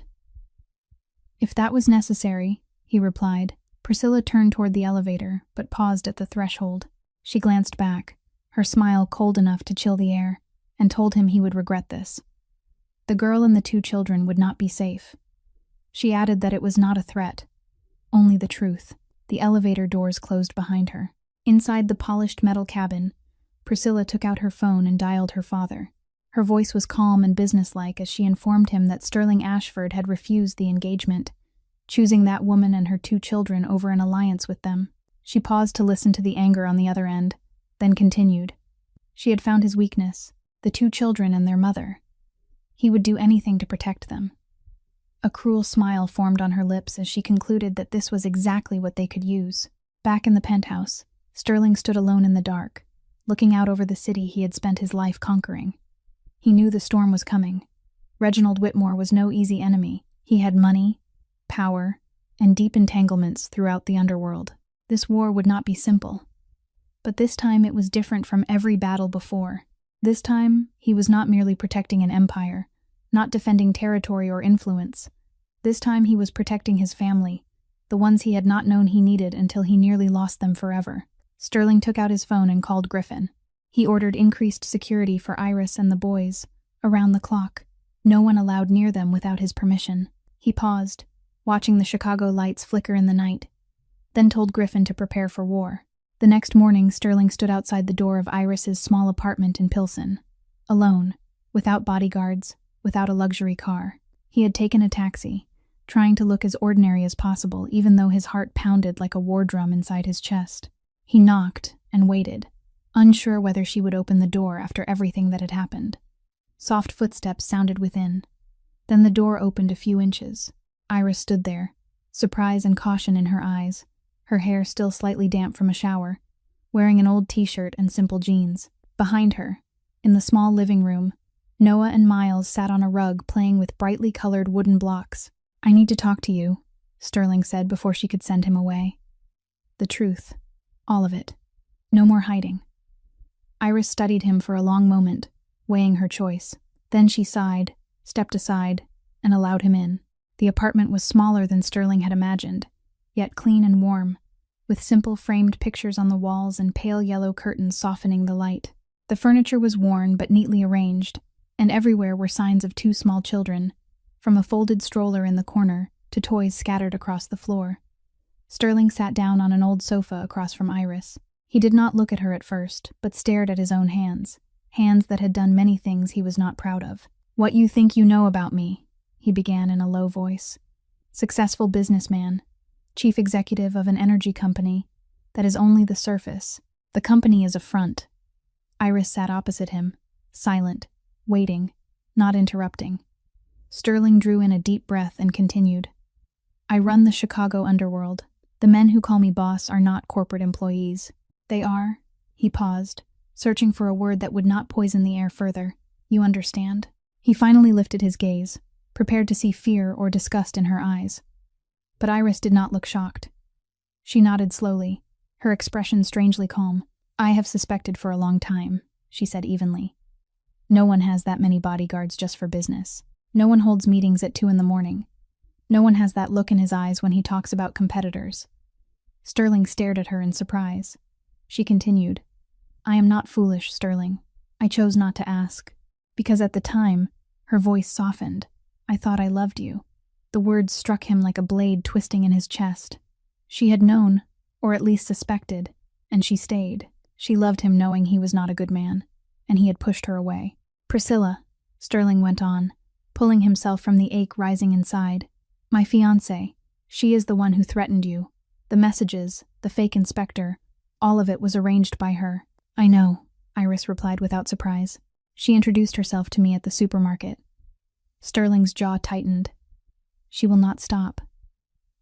If that was necessary, he replied. Priscilla turned toward the elevator, but paused at the threshold. She glanced back, her smile cold enough to chill the air, and told him he would regret this. The girl and the 2 children would not be safe. She added that it was not a threat, only the truth. The elevator doors closed behind her. Inside the polished metal cabin, Priscilla took out her phone and dialed her father. Her voice was calm and businesslike as she informed him that Sterling Ashford had refused the engagement, choosing that woman and her 2 children over an alliance with them. She paused to listen to the anger on the other end, then continued. She had found his weakness, the 2 children and their mother. He would do anything to protect them. A cruel smile formed on her lips as she concluded that this was exactly what they could use. Back in the penthouse, Sterling stood alone in the dark, looking out over the city he had spent his life conquering. He knew the storm was coming. Reginald Whitmore was no easy enemy. He had money, power, and deep entanglements throughout the underworld. This war would not be simple. But this time it was different from every battle before. This time, he was not merely protecting an empire, not defending territory or influence. This time he was protecting his family, the ones he had not known he needed until he nearly lost them forever. Sterling took out his phone and called Griffin. He ordered increased security for Iris and the boys, around the clock. No one allowed near them without his permission. He paused, watching the Chicago lights flicker in the night, then told Griffin to prepare for war. The next morning, Sterling stood outside the door of Iris's small apartment in Pilsen. Alone, without bodyguards, without a luxury car. He had taken a taxi, trying to look as ordinary as possible, even though his heart pounded like a war drum inside his chest. He knocked and waited, unsure whether she would open the door after everything that had happened. Soft footsteps sounded within. Then the door opened a few inches. Iris stood there, surprise and caution in her eyes, her hair still slightly damp from a shower, wearing an old t-shirt and simple jeans. Behind her, in the small living room, Noah and Miles sat on a rug playing with brightly colored wooden blocks. "I need to talk to you," Sterling said before she could send him away. "The truth. All of it. No more hiding." Iris studied him for a long moment, weighing her choice. Then she sighed, stepped aside, and allowed him in. The apartment was smaller than Sterling had imagined, yet clean and warm, with simple framed pictures on the walls and pale yellow curtains softening the light. The furniture was worn but neatly arranged, and everywhere were signs of 2 small children, from a folded stroller in the corner to toys scattered across the floor. Sterling sat down on an old sofa across from Iris. He did not look at her at first, but stared at his own hands that had done many things he was not proud of. "What you think you know about me," he began in a low voice. "Successful businessman, chief executive of an energy company, that is only the surface. The company is a front." Iris sat opposite him, silent, waiting, not interrupting. Sterling drew in a deep breath and continued. "I run the Chicago underworld. The men who call me boss are not corporate employees. They are," he paused, searching for a word that would not poison the air further. "You understand?" He finally lifted his gaze, prepared to see fear or disgust in her eyes. But Iris did not look shocked. She nodded slowly, her expression strangely calm. "I have suspected for a long time," she said evenly. "No one has that many bodyguards just for business. No one holds meetings at 2 a.m. No one has that look in his eyes when he talks about competitors." Sterling stared at her in surprise. She continued, "I am not foolish, Sterling. I chose not to ask. Because at the time," her voice softened, "I thought I loved you." The words struck him like a blade twisting in his chest. She had known, or at least suspected, and she stayed. She loved him knowing he was not a good man, and he had pushed her away. "Priscilla," Sterling went on, pulling himself from the ache rising inside. "My fiancée, she is the one who threatened you. The messages, the fake inspector, all of it was arranged by her." "I know," Iris replied without surprise. "She introduced herself to me at the supermarket." Sterling's jaw tightened. She will not stop.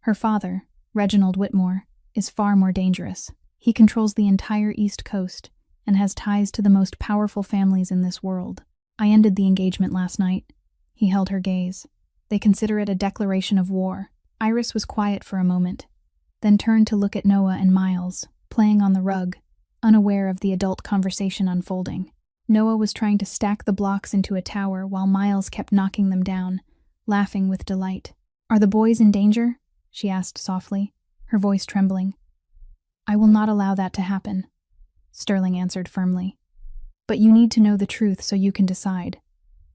Her father, Reginald Whitmore, is far more dangerous. He controls the entire East Coast and has ties to the most powerful families in this world. "I ended the engagement last night." He held her gaze. "They consider it a declaration of war." Iris was quiet for a moment, then turned to look at Noah and Miles, playing on the rug, unaware of the adult conversation unfolding. Noah was trying to stack the blocks into a tower while Miles kept knocking them down, laughing with delight. "Are the boys in danger?" she asked softly, her voice trembling. "I will not allow that to happen," Sterling answered firmly. "But you need to know the truth so you can decide."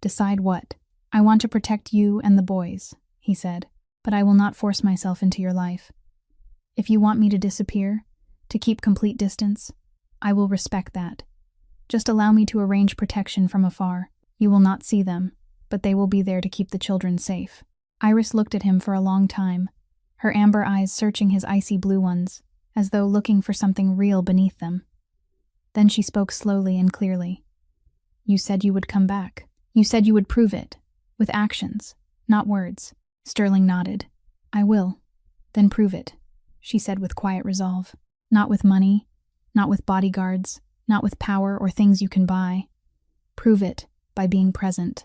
"Decide what?" "I want to protect you and the boys," he said, "but I will not force myself into your life. If you want me to disappear, To keep complete distance? I will respect that. Just allow me to arrange protection from afar. You will not see them, but they will be there to keep the children safe. Iris looked at him for a long time, her amber eyes searching his icy blue ones, as though looking for something real beneath them. Then she spoke slowly and clearly. You said you would come back. You said you would prove it, with actions, not words. Sterling nodded. I will. Then prove it, she said with quiet resolve. Not with money, not with bodyguards, not with power or things you can buy. Prove it by being present.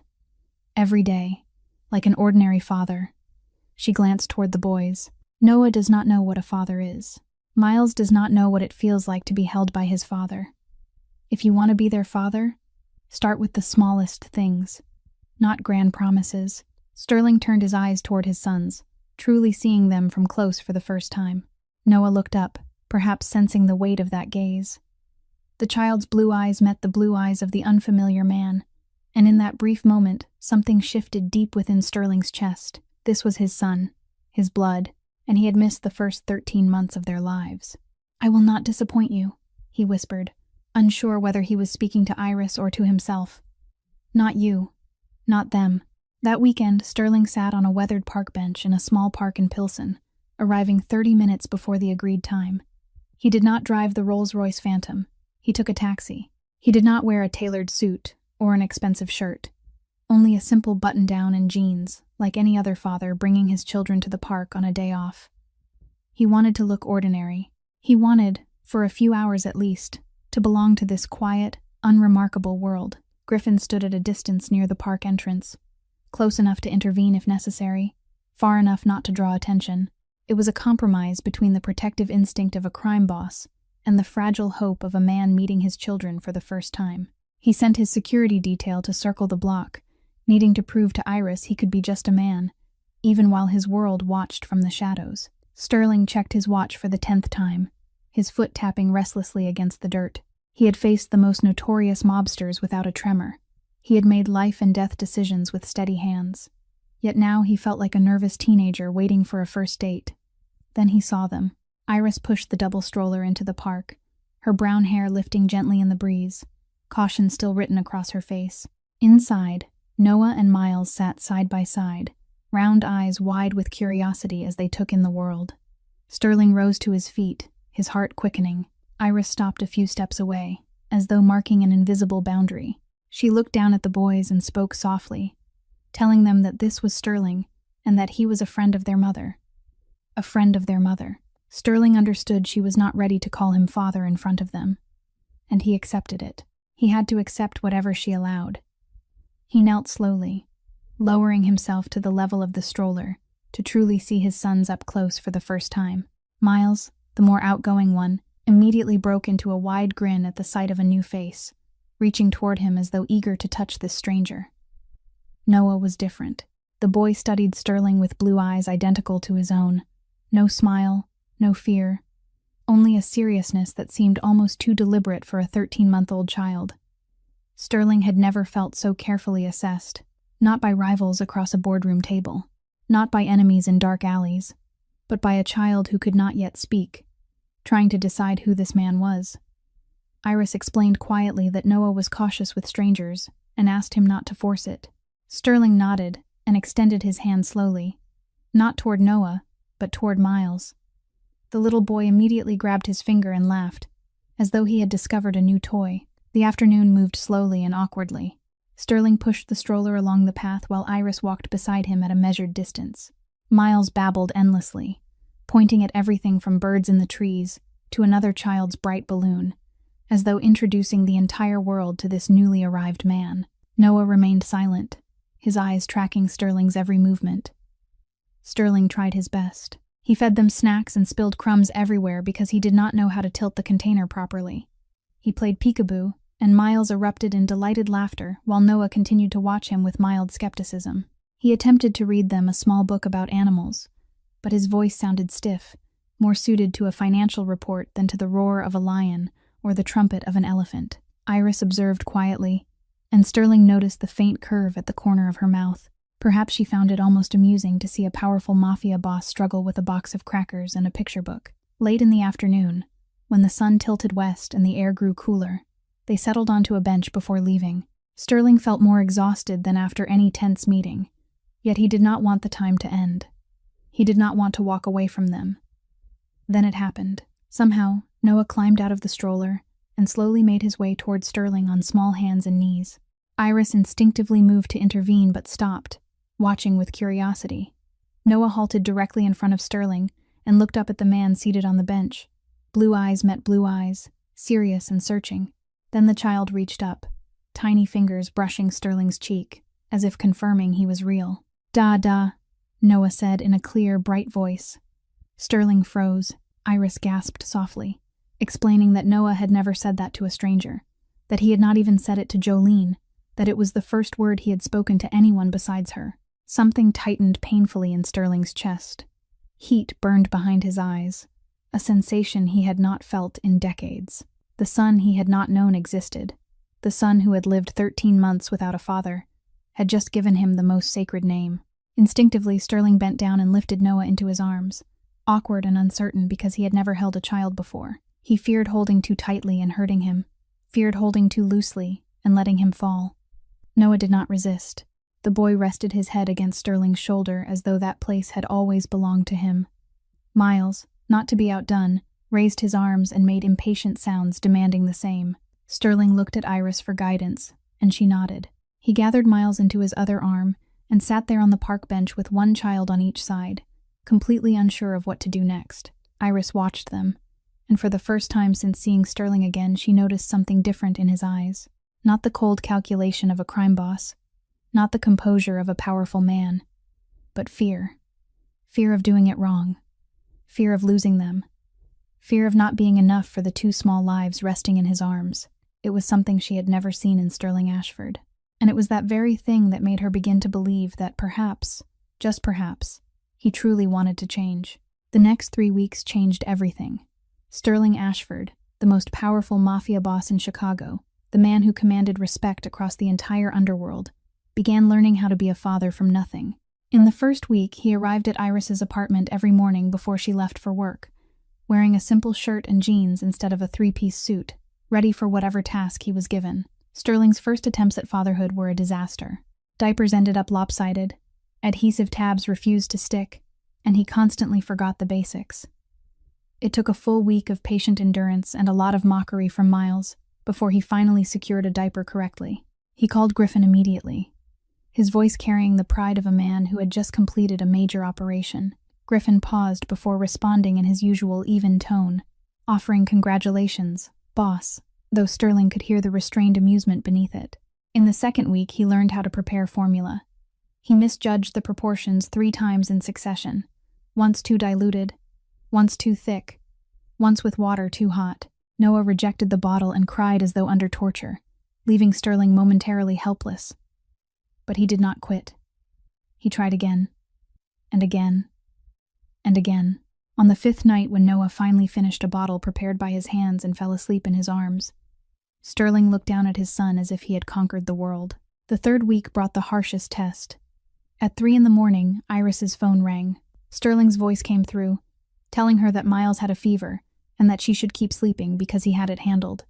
Every day, like an ordinary father. She glanced toward the boys. Noah does not know what a father is. Miles does not know what it feels like to be held by his father. If you want to be their father, start with the smallest things, not grand promises. Sterling turned his eyes toward his sons, truly seeing them from close for the first time. Noah looked up, perhaps sensing the weight of that gaze. The child's blue eyes met the blue eyes of the unfamiliar man, and in that brief moment, something shifted deep within Sterling's chest. This was his son, his blood, and he had missed the first 13 months of their lives. I will not disappoint you, he whispered, unsure whether he was speaking to Iris or to himself. Not you. Not them. That weekend, Sterling sat on a weathered park bench in a small park in Pilsen, arriving 30 minutes before the agreed time. He did not drive the Rolls-Royce Phantom. He took a taxi. He did not wear a tailored suit or an expensive shirt. Only a simple button-down and jeans, like any other father bringing his children to the park on a day off. He wanted to look ordinary. He wanted, for a few hours at least, to belong to this quiet, unremarkable world. Griffin stood at a distance near the park entrance, close enough to intervene if necessary, far enough not to draw attention. It was a compromise between the protective instinct of a crime boss and the fragile hope of a man meeting his children for the first time. He sent his security detail to circle the block, needing to prove to Iris he could be just a man, even while his world watched from the shadows. Sterling checked his watch for the 10th time, his foot tapping restlessly against the dirt. He had faced the most notorious mobsters without a tremor. He had made life-and-death decisions with steady hands. Yet now he felt like a nervous teenager waiting for a first date. Then he saw them. Iris pushed the double stroller into the park, her brown hair lifting gently in the breeze, caution still written across her face. Inside, Noah and Miles sat side by side, round eyes wide with curiosity as they took in the world. Sterling rose to his feet, his heart quickening. Iris stopped a few steps away, as though marking an invisible boundary. She looked down at the boys and spoke softly, telling them that this was Sterling and that he was a friend of their mother. A friend of their mother. Sterling understood she was not ready to call him father in front of them, and he accepted it. He had to accept whatever she allowed. He knelt slowly, lowering himself to the level of the stroller to truly see his sons up close for the first time. Miles, the more outgoing one, immediately broke into a wide grin at the sight of a new face, reaching toward him as though eager to touch this stranger. Noah was different. The boy studied Sterling with blue eyes identical to his own. No smile, no fear, only a seriousness that seemed almost too deliberate for a 13-month-old child. Sterling had never felt so carefully assessed, not by rivals across a boardroom table, not by enemies in dark alleys, but by a child who could not yet speak, trying to decide who this man was. Iris explained quietly that Noah was cautious with strangers and asked him not to force it. Sterling nodded and extended his hand slowly, not toward Noah, but toward Miles. The little boy immediately grabbed his finger and laughed, as though he had discovered a new toy. The afternoon moved slowly and awkwardly. Sterling pushed the stroller along the path while Iris walked beside him at a measured distance. Miles babbled endlessly, pointing at everything from birds in the trees to another child's bright balloon, as though introducing the entire world to this newly arrived man. Noah remained silent, his eyes tracking Sterling's every movement. Sterling tried his best. He fed them snacks and spilled crumbs everywhere because he did not know how to tilt the container properly. He played peekaboo, and Miles erupted in delighted laughter while Noah continued to watch him with mild skepticism. He attempted to read them a small book about animals, but his voice sounded stiff, more suited to a financial report than to the roar of a lion or the trumpet of an elephant. Iris observed quietly, and Sterling noticed the faint curve at the corner of her mouth. Perhaps she found it almost amusing to see a powerful Mafia boss struggle with a box of crackers and a picture book. Late in the afternoon, When the sun tilted west and the air grew cooler, they settled onto a bench before leaving. Sterling felt more exhausted than after any tense meeting, yet he did not want the time to end. He did not want to walk away from them. Then it happened. Somehow, Noah climbed out of the stroller and slowly made his way toward Sterling on small hands and knees. Iris instinctively moved to intervene but stopped, watching with curiosity. Noah halted directly in front of Sterling and looked up at the man seated on the bench. Blue eyes met blue eyes, serious and searching. Then the child reached up, tiny fingers brushing Sterling's cheek, as if confirming he was real. "Da," Noah said in a clear, bright voice. Sterling froze. Iris gasped softly, explaining that Noah had never said that to a stranger, that he had not even said it to Jolene, that it was the first word he had spoken to anyone besides her. Something tightened painfully in Sterling's chest. Heat burned behind his eyes, a sensation he had not felt in decades. The son he had not known existed. The son who had lived 13 months without a father had just given him the most sacred name. Instinctively, Sterling bent down and lifted Noah into his arms, awkward and uncertain because he had never held a child before. He feared holding too tightly and hurting him, feared holding too loosely and letting him fall. Noah did not resist. The boy rested his head against Sterling's shoulder as though that place had always belonged to him. Miles, not to be outdone, raised his arms and made impatient sounds demanding the same. Sterling looked at Iris for guidance, and she nodded. He gathered Miles into his other arm and sat there on the park bench with one child on each side, completely unsure of what to do next. Iris watched them, and for the first time since seeing Sterling again, she noticed something different in his eyes. Not the cold calculation of a crime boss, not the composure of a powerful man, but fear. Fear of doing it wrong. Fear of losing them. Fear of not being enough for the two small lives resting in his arms. It was something she had never seen in Sterling Ashford. And it was that very thing that made her begin to believe that perhaps, just perhaps, he truly wanted to change. The next 3 weeks changed everything. Sterling Ashford, the most powerful mafia boss in Chicago, the man who commanded respect across the entire underworld, began learning how to be a father from nothing. In the first week, he arrived at Iris's apartment every morning before she left for work, wearing a simple shirt and jeans instead of a 3-piece suit, ready for whatever task he was given. Sterling's first attempts at fatherhood were a disaster. Diapers ended up lopsided, adhesive tabs refused to stick, and he constantly forgot the basics. It took a full week of patient endurance and a lot of mockery from Miles before he finally secured a diaper correctly. He called Griffin immediately, his voice carrying the pride of a man who had just completed a major operation. Griffin paused before responding in his usual even tone, offering congratulations, boss, though Sterling could hear the restrained amusement beneath it. In the second week, he learned how to prepare formula. He misjudged the proportions 3 times in succession, once too diluted, once too thick, once with water too hot. Noah rejected the bottle and cried as though under torture, leaving Sterling momentarily helpless. But he did not quit. He tried again, and again, and again. On the 5th night, when Noah finally finished a bottle prepared by his hands and fell asleep in his arms, Sterling looked down at his son as if he had conquered the world. The 3rd week brought the harshest test. At 3 a.m, Iris's phone rang. Sterling's voice came through, telling her that Miles had a fever and that she should keep sleeping because he had it handled.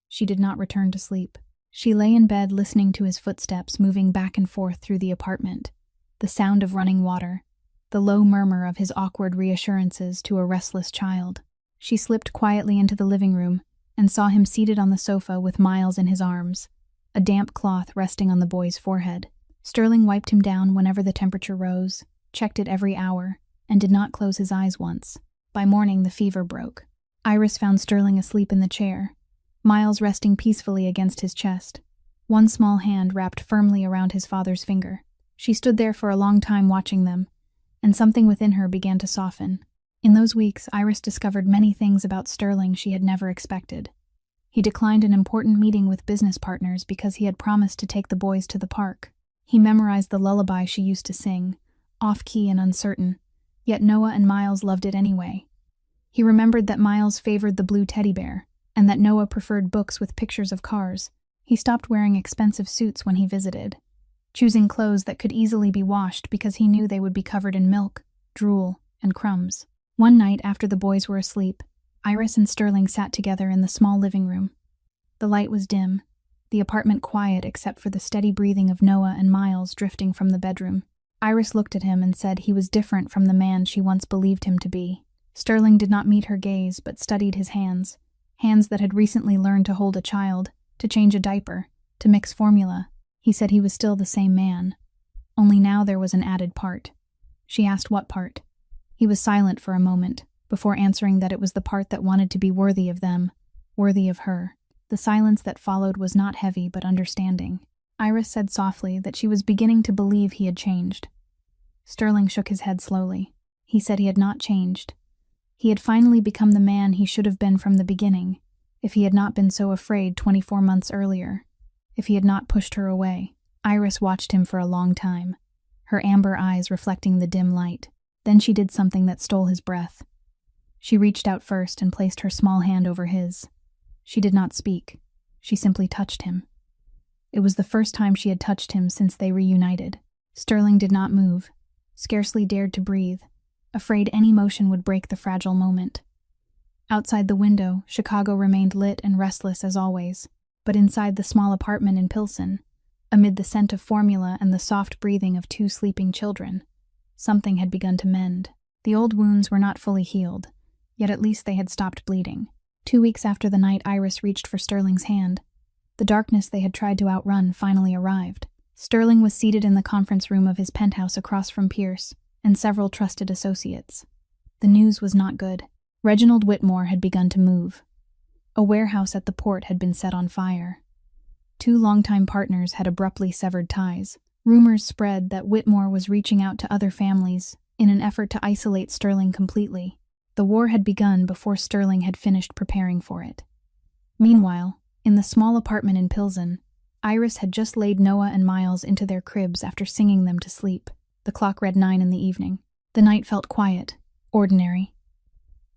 She did not return to sleep. She lay in bed listening to his footsteps moving back and forth through the apartment, the sound of running water, the low murmur of his awkward reassurances to a restless child. She slipped quietly into the living room and saw him seated on the sofa with Miles in his arms, a damp cloth resting on the boy's forehead. Sterling wiped him down whenever the temperature rose, checked it every hour, and did not close his eyes once. By morning, the fever broke. Iris found Sterling asleep in the chair, Miles resting peacefully against his chest, one small hand wrapped firmly around his father's finger. She stood there for a long time watching them, and something within her began to soften. In those weeks, Iris discovered many things about Sterling she had never expected. He declined an important meeting with business partners because he had promised to take the boys to the park. He memorized the lullaby she used to sing, off-key and uncertain, yet Noah and Miles loved it anyway. He remembered that Miles favored the blue teddy bear, and that Noah preferred books with pictures of cars. He stopped wearing expensive suits when he visited, choosing clothes that could easily be washed because he knew they would be covered in milk, drool, and crumbs. One night after the boys were asleep, Iris and Sterling sat together in the small living room. The light was dim, the apartment quiet except for the steady breathing of Noah and Miles drifting from the bedroom. Iris looked at him and said he was different from the man she once believed him to be. Sterling did not meet her gaze but studied his hands, hands that had recently learned to hold a child, to change a diaper, to mix formula. He said he was still the same man. Only now there was an added part. She asked what part. He was silent for a moment, before answering that it was the part that wanted to be worthy of them, worthy of her. The silence that followed was not heavy but understanding. Iris said softly that she was beginning to believe he had changed. Sterling shook his head slowly. He said he had not changed. He had finally become the man he should have been from the beginning, if he had not been so afraid 24 months earlier, if he had not pushed her away. Iris watched him for a long time, her amber eyes reflecting the dim light. Then she did something that stole his breath. She reached out first and placed her small hand over his. She did not speak. She simply touched him. It was the first time she had touched him since they reunited. Sterling did not move, scarcely dared to breathe, afraid any motion would break the fragile moment. Outside the window, Chicago remained lit and restless as always, but inside the small apartment in Pilsen, amid the scent of formula and the soft breathing of 2 sleeping children, something had begun to mend. The old wounds were not fully healed, yet at least they had stopped bleeding. 2 weeks after the night Iris reached for Sterling's hand, the darkness they had tried to outrun finally arrived. Sterling was seated in the conference room of his penthouse across from Pierce and several trusted associates. The news was not good. Reginald Whitmore had begun to move. A warehouse at the port had been set on fire. 2 longtime partners had abruptly severed ties. Rumors spread that Whitmore was reaching out to other families in an effort to isolate Sterling completely. The war had begun before Sterling had finished preparing for it. Meanwhile, in the small apartment in Pilsen, Iris had just laid Noah and Miles into their cribs after singing them to sleep. The clock read 9 in the evening. The night felt quiet, ordinary.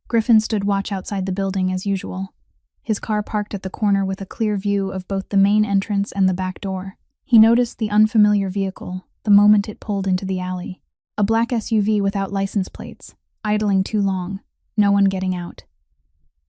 Griffin stood watch outside the building as usual, his car parked at the corner with a clear view of both the main entrance and the back door. He noticed the unfamiliar vehicle the moment it pulled into the alley. A black SUV without license plates, idling too long, no one getting out.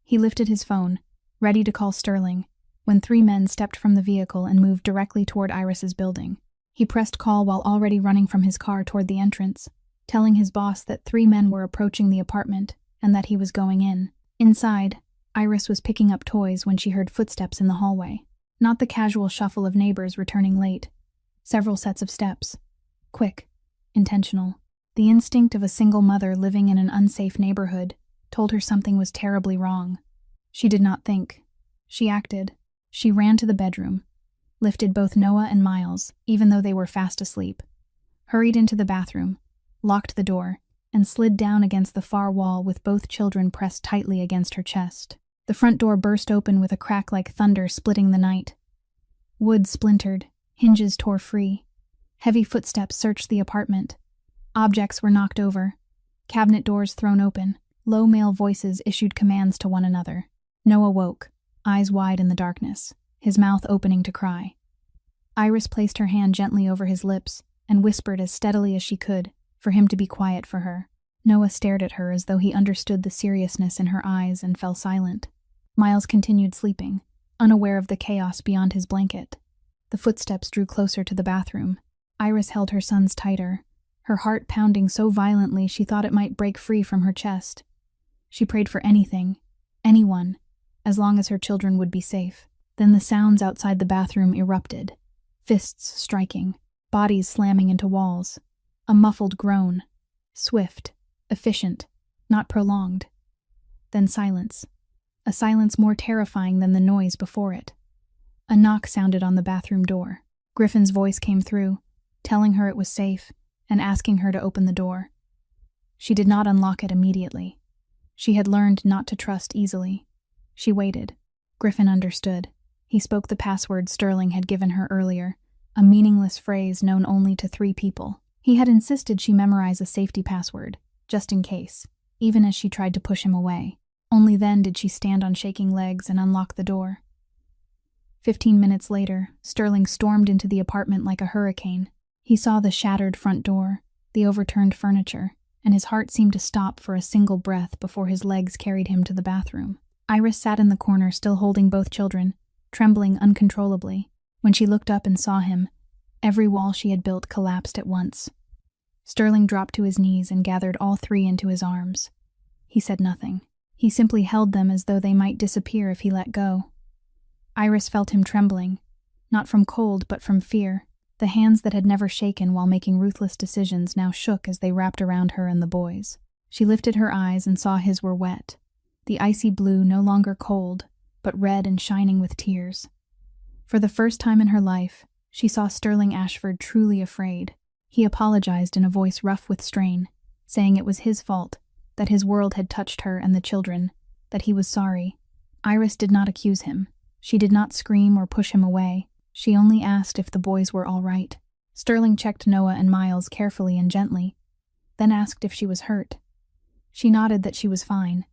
He lifted his phone, ready to call Sterling, when 3 men stepped from the vehicle and moved directly toward Iris's building. He pressed call while already running from his car toward the entrance, telling his boss that 3 men were approaching the apartment and that he was going in. Inside, Iris was picking up toys when she heard footsteps in the hallway. Not the casual shuffle of neighbors returning late. Several sets of steps. Quick, intentional. The instinct of a single mother living in an unsafe neighborhood told her something was terribly wrong. She did not think. She acted. She ran to the bedroom, lifted both Noah and Miles, even though they were fast asleep, hurried into the bathroom, locked the door, and slid down against the far wall with both children pressed tightly against her chest. The front door burst open with a crack like thunder splitting the night. Wood splintered, hinges tore free. Heavy footsteps searched the apartment. Objects were knocked over, cabinet doors thrown open. Low male voices issued commands to one another. Noah woke, eyes wide in the darkness, his mouth opening to cry. Iris placed her hand gently over his lips and whispered as steadily as she could, for him to be quiet for her. Noah stared at her as though he understood the seriousness in her eyes and fell silent. Miles continued sleeping, unaware of the chaos beyond his blanket. The footsteps drew closer to the bathroom. Iris held her sons tighter, her heart pounding so violently she thought it might break free from her chest. She prayed for anything, anyone, as long as her children would be safe. Then the sounds outside the bathroom erupted, fists striking, bodies slamming into walls. A muffled groan, swift, efficient, not prolonged. Then silence, a silence more terrifying than the noise before it. A knock sounded on the bathroom door. Griffin's voice came through, telling her it was safe and asking her to open the door. She did not unlock it immediately. She had learned not to trust easily. She waited. Griffin understood. He spoke the password Sterling had given her earlier, a meaningless phrase known only to 3 people. He had insisted she memorize a safety password, just in case, even as she tried to push him away. Only then did she stand on shaking legs and unlock the door. 15 minutes later, Sterling stormed into the apartment like a hurricane. He saw the shattered front door, the overturned furniture, and his heart seemed to stop for a single breath before his legs carried him to the bathroom. Iris sat in the corner, still holding both children, trembling uncontrollably. When she looked up and saw him, every wall she had built collapsed at once. Sterling dropped to his knees and gathered all three into his arms. He said nothing. He simply held them as though they might disappear if he let go. Iris felt him trembling, not from cold but from fear. The hands that had never shaken while making ruthless decisions now shook as they wrapped around her and the boys. She lifted her eyes and saw his were wet, the icy blue no longer cold, but red and shining with tears. For the first time in her life, she saw Sterling Ashford truly afraid. He apologized in a voice rough with strain, saying it was his fault, that his world had touched her and the children, that he was sorry. Iris did not accuse him. She did not scream or push him away. She only asked if the boys were all right. Sterling checked Noah and Miles carefully and gently, then asked if she was hurt. She nodded that she was fine,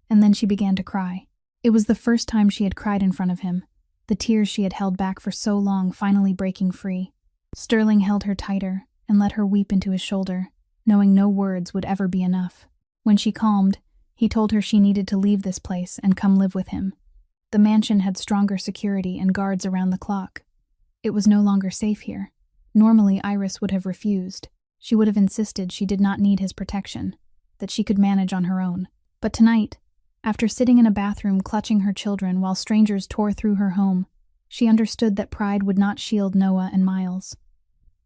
and then she began to cry. It was the first time she had cried in front of him, the tears she had held back for so long finally breaking free. Sterling held her tighter and let her weep into his shoulder, knowing no words would ever be enough. When she calmed, he told her she needed to leave this place and come live with him. The mansion had stronger security and guards around the clock. It was no longer safe here. Normally, Iris would have refused. She would have insisted she did not need his protection, that she could manage on her own. But tonight, after sitting in a bathroom clutching her children while strangers tore through her home, she understood that pride would not shield Noah and Miles.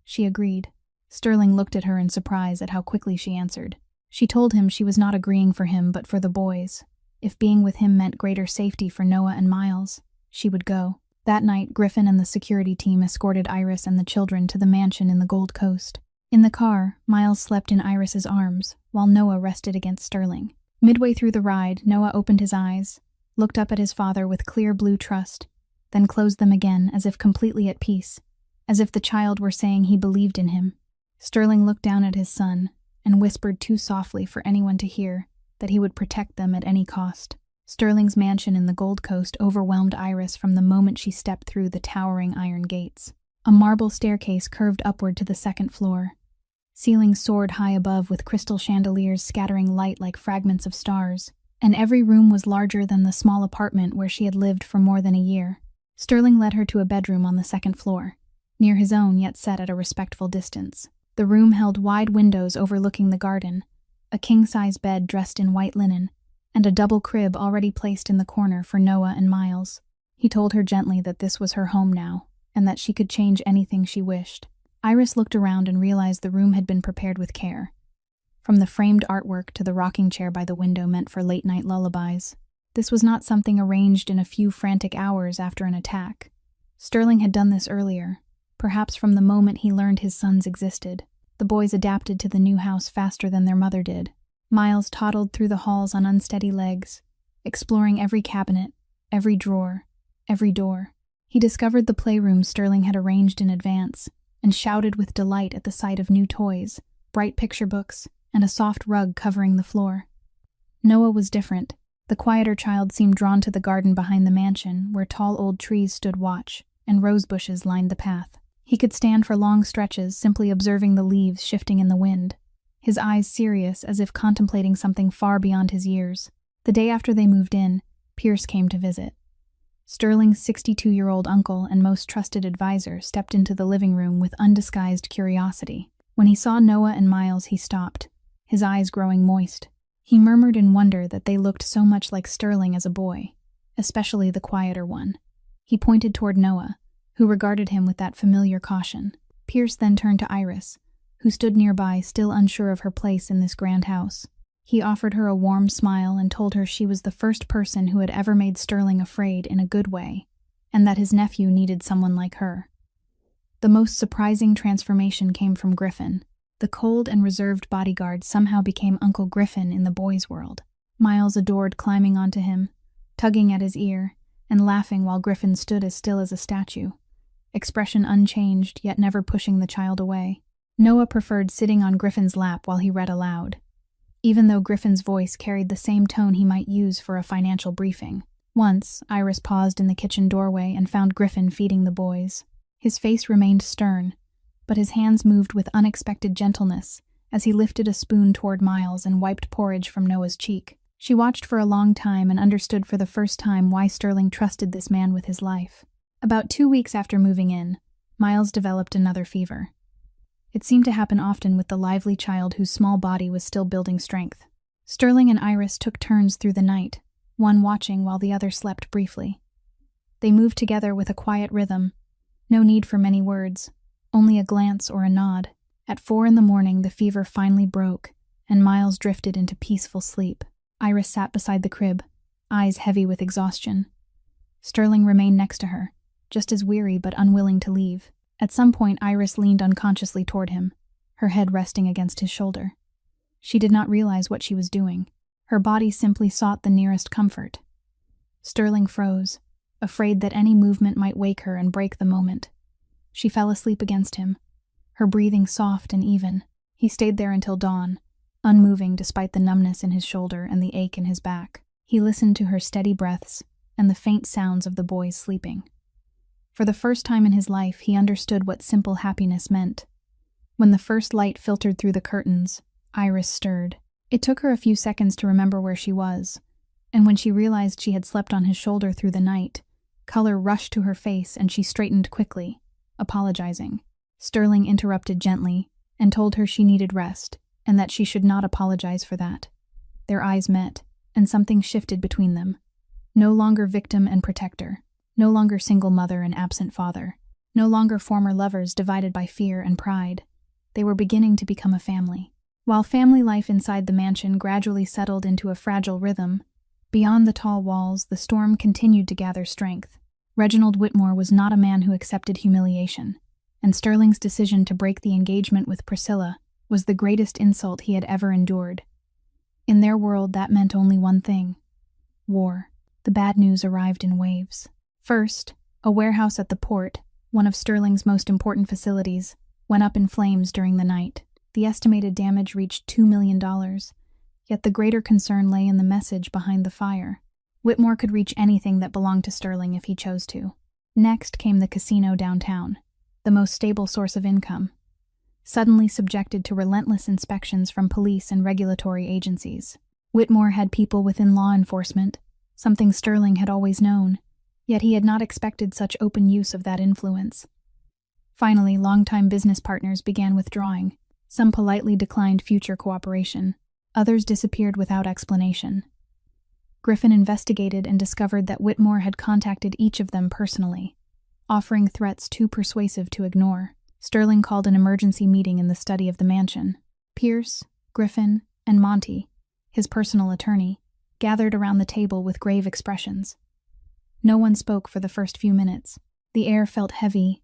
She agreed. Sterling looked at her in surprise at how quickly she answered. She told him she was not agreeing for him but for the boys. If being with him meant greater safety for Noah and Miles, she would go. That night, Griffin and the security team escorted Iris and the children to the mansion in the Gold Coast. In the car, Miles slept in Iris's arms, while Noah rested against Sterling. Midway through the ride, Noah opened his eyes, looked up at his father with clear blue trust, then closed them again as if completely at peace, as if the child were saying he believed in him. Sterling looked down at his son and whispered too softly for anyone to hear that he would protect them at any cost. Sterling's mansion in the Gold Coast overwhelmed Iris from the moment she stepped through the towering iron gates. A marble staircase curved upward to the second floor. Ceilings soared high above with crystal chandeliers scattering light like fragments of stars, and every room was larger than the small apartment where she had lived for more than a year. Sterling led her to a bedroom on the second floor, near his own yet set at a respectful distance. The room held wide windows overlooking the garden, a king-size bed dressed in white linen, and a double crib already placed in the corner for Noah and Miles. He told her gently that this was her home now, and that she could change anything she wished. Iris looked around and realized the room had been prepared with care, from the framed artwork to the rocking chair by the window meant for late-night lullabies. This was not something arranged in a few frantic hours after an attack. Sterling had done this earlier, perhaps from the moment he learned his sons existed. The boys adapted to the new house faster than their mother did. Miles toddled through the halls on unsteady legs, exploring every cabinet, every drawer, every door. He discovered the playroom Sterling had arranged in advance, and shouted with delight at the sight of new toys, bright picture books, and a soft rug covering the floor. Noah was different. The quieter child seemed drawn to the garden behind the mansion, where tall old trees stood watch, and rose bushes lined the path. He could stand for long stretches, simply observing the leaves shifting in the wind, his eyes serious as if contemplating something far beyond his years. The day after they moved in, Pierce came to visit. Sterling's 62-year-old uncle and most trusted advisor stepped into the living room with undisguised curiosity. When he saw Noah and Miles, he stopped, his eyes growing moist. He murmured in wonder that they looked so much like Sterling as a boy, especially the quieter one. He pointed toward Noah, who regarded him with that familiar caution. Pierce then turned to Iris, who stood nearby, still unsure of her place in this grand house. He offered her a warm smile and told her she was the first person who had ever made Sterling afraid in a good way, and that his nephew needed someone like her. The most surprising transformation came from Griffin. The cold and reserved bodyguard somehow became Uncle Griffin in the boys' world. Miles adored climbing onto him, tugging at his ear, and laughing while Griffin stood as still as a statue, expression unchanged yet never pushing the child away. Noah preferred sitting on Griffin's lap while he read aloud, even though Griffin's voice carried the same tone he might use for a financial briefing. Once, Iris paused in the kitchen doorway and found Griffin feeding the boys. His face remained stern, but his hands moved with unexpected gentleness, as he lifted a spoon toward Miles and wiped porridge from Noah's cheek. She watched for a long time and understood for the first time why Sterling trusted this man with his life. About 2 weeks after moving in, Miles developed another fever. It seemed to happen often with the lively child whose small body was still building strength. Sterling and Iris took turns through the night, one watching while the other slept briefly. They moved together with a quiet rhythm, no need for many words, only a glance or a nod. At 4 a.m, the fever finally broke, and Miles drifted into peaceful sleep. Iris sat beside the crib, eyes heavy with exhaustion. Sterling remained next to her, just as weary but unwilling to leave. At some point, Iris leaned unconsciously toward him, her head resting against his shoulder. She did not realize what she was doing. Her body simply sought the nearest comfort. Sterling froze, afraid that any movement might wake her and break the moment. She fell asleep against him, her breathing soft and even. He stayed there until dawn, unmoving despite the numbness in his shoulder and the ache in his back. He listened to her steady breaths and the faint sounds of the boys sleeping. For the first time in his life, he understood what simple happiness meant. When the first light filtered through the curtains, Iris stirred. It took her a few seconds to remember where she was, and when she realized she had slept on his shoulder through the night, color rushed to her face and she straightened quickly, apologizing. Sterling interrupted gently and told her she needed rest and that she should not apologize for that. Their eyes met, and something shifted between them. No longer victim and protector, no longer single mother and absent father, no longer former lovers divided by fear and pride. They were beginning to become a family. While family life inside the mansion gradually settled into a fragile rhythm, beyond the tall walls, the storm continued to gather strength. Reginald Whitmore was not a man who accepted humiliation, and Sterling's decision to break the engagement with Priscilla was the greatest insult he had ever endured. In their world, that meant only one thing: war. The bad news arrived in waves. First, a warehouse at the port, one of Sterling's most important facilities, went up in flames during the night. The estimated damage reached $2 million, yet the greater concern lay in the message behind the fire. Whitmore could reach anything that belonged to Sterling if he chose to. Next came the casino downtown, the most stable source of income, suddenly subjected to relentless inspections from police and regulatory agencies. Whitmore had people within law enforcement, something Sterling had always known, yet he had not expected such open use of that influence. Finally, longtime business partners began withdrawing. Some politely declined future cooperation. Others disappeared without explanation. Griffin investigated and discovered that Whitmore had contacted each of them personally, offering threats too persuasive to ignore. Sterling called an emergency meeting in the study of the mansion. Pierce, Griffin, and Monty, his personal attorney, gathered around the table with grave expressions. No one spoke for the first few minutes. The air felt heavy,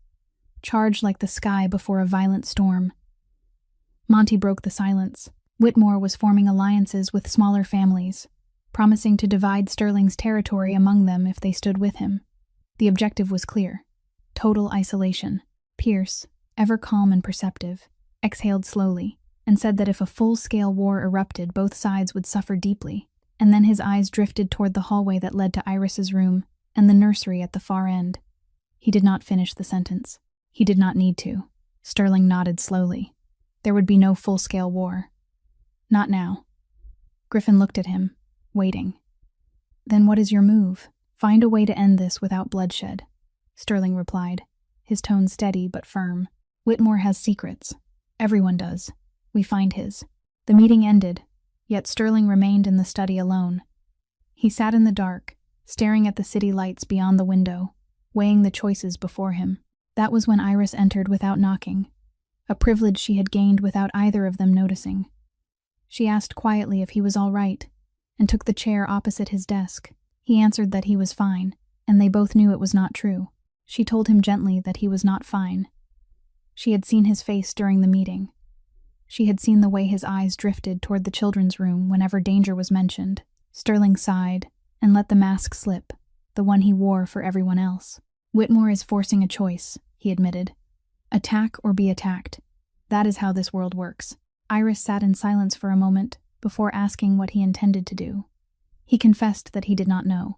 charged like the sky before a violent storm. Monty broke the silence. Whitmore was forming alliances with smaller families, promising to divide Sterling's territory among them if they stood with him. The objective was clear: total isolation. Pierce, ever calm and perceptive, exhaled slowly and said that if a full-scale war erupted, both sides would suffer deeply. And then his eyes drifted toward the hallway that led to Iris's room and the nursery at the far end. He did not finish the sentence. He did not need to. Sterling nodded slowly. There would be no full-scale war. Not now. Griffin looked at him, waiting. Then what is your move? Find a way to end this without bloodshed, Sterling replied, his tone steady but firm. Whitmore has secrets. Everyone does. We find his. The meeting ended, yet Sterling remained in the study alone. He sat in the dark, staring at the city lights beyond the window, weighing the choices before him. That was when Iris entered without knocking, a privilege she had gained without either of them noticing. She asked quietly if he was all right, and took the chair opposite his desk. He answered that he was fine, and they both knew it was not true. She told him gently that he was not fine. She had seen his face during the meeting. She had seen the way his eyes drifted toward the children's room whenever danger was mentioned. Sterling sighed and let the mask slip, the one he wore for everyone else. Whitmore is forcing a choice, he admitted. Attack or be attacked. That is how this world works. Iris sat in silence for a moment before asking what he intended to do. He confessed that he did not know.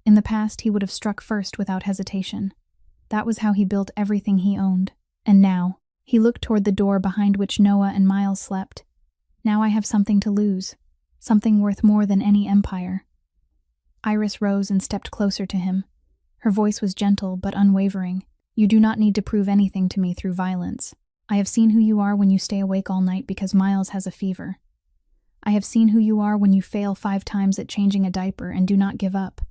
In the past, he would have struck first without hesitation. That was how he built everything he owned. And now, he looked toward the door behind which Noah and Miles slept, Now I have something to lose, something worth more than any empire. Iris rose and stepped closer to him. Her voice was gentle but unwavering. You do not need to prove anything to me through violence. I have seen who you are when you stay awake all night because Miles has a fever. I have seen who you are when you fail 5 times at changing a diaper and do not give up.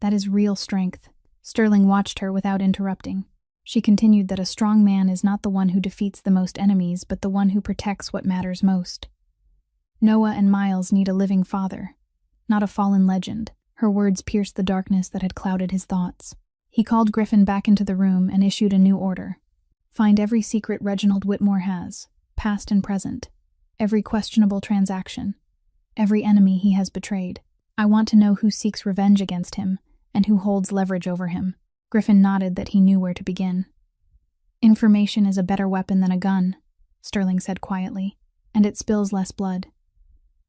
That is real strength. Sterling watched her without interrupting. She continued that a strong man is not the one who defeats the most enemies, but the one who protects what matters most. Noah and Miles need a living father, not a fallen legend. Her words pierced the darkness that had clouded his thoughts. He called Griffin back into the room and issued a new order. Find every secret Reginald Whitmore has, past and present, every questionable transaction, every enemy he has betrayed. I want to know who seeks revenge against him and who holds leverage over him. Griffin nodded that he knew where to begin. Information is a better weapon than a gun, Sterling said quietly, and it spills less blood.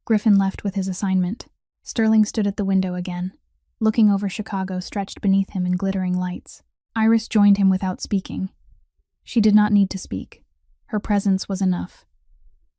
Griffin left with his assignment. Sterling stood at the window again, looking over Chicago stretched beneath him in glittering lights. Iris joined him without speaking. She did not need to speak. Her presence was enough.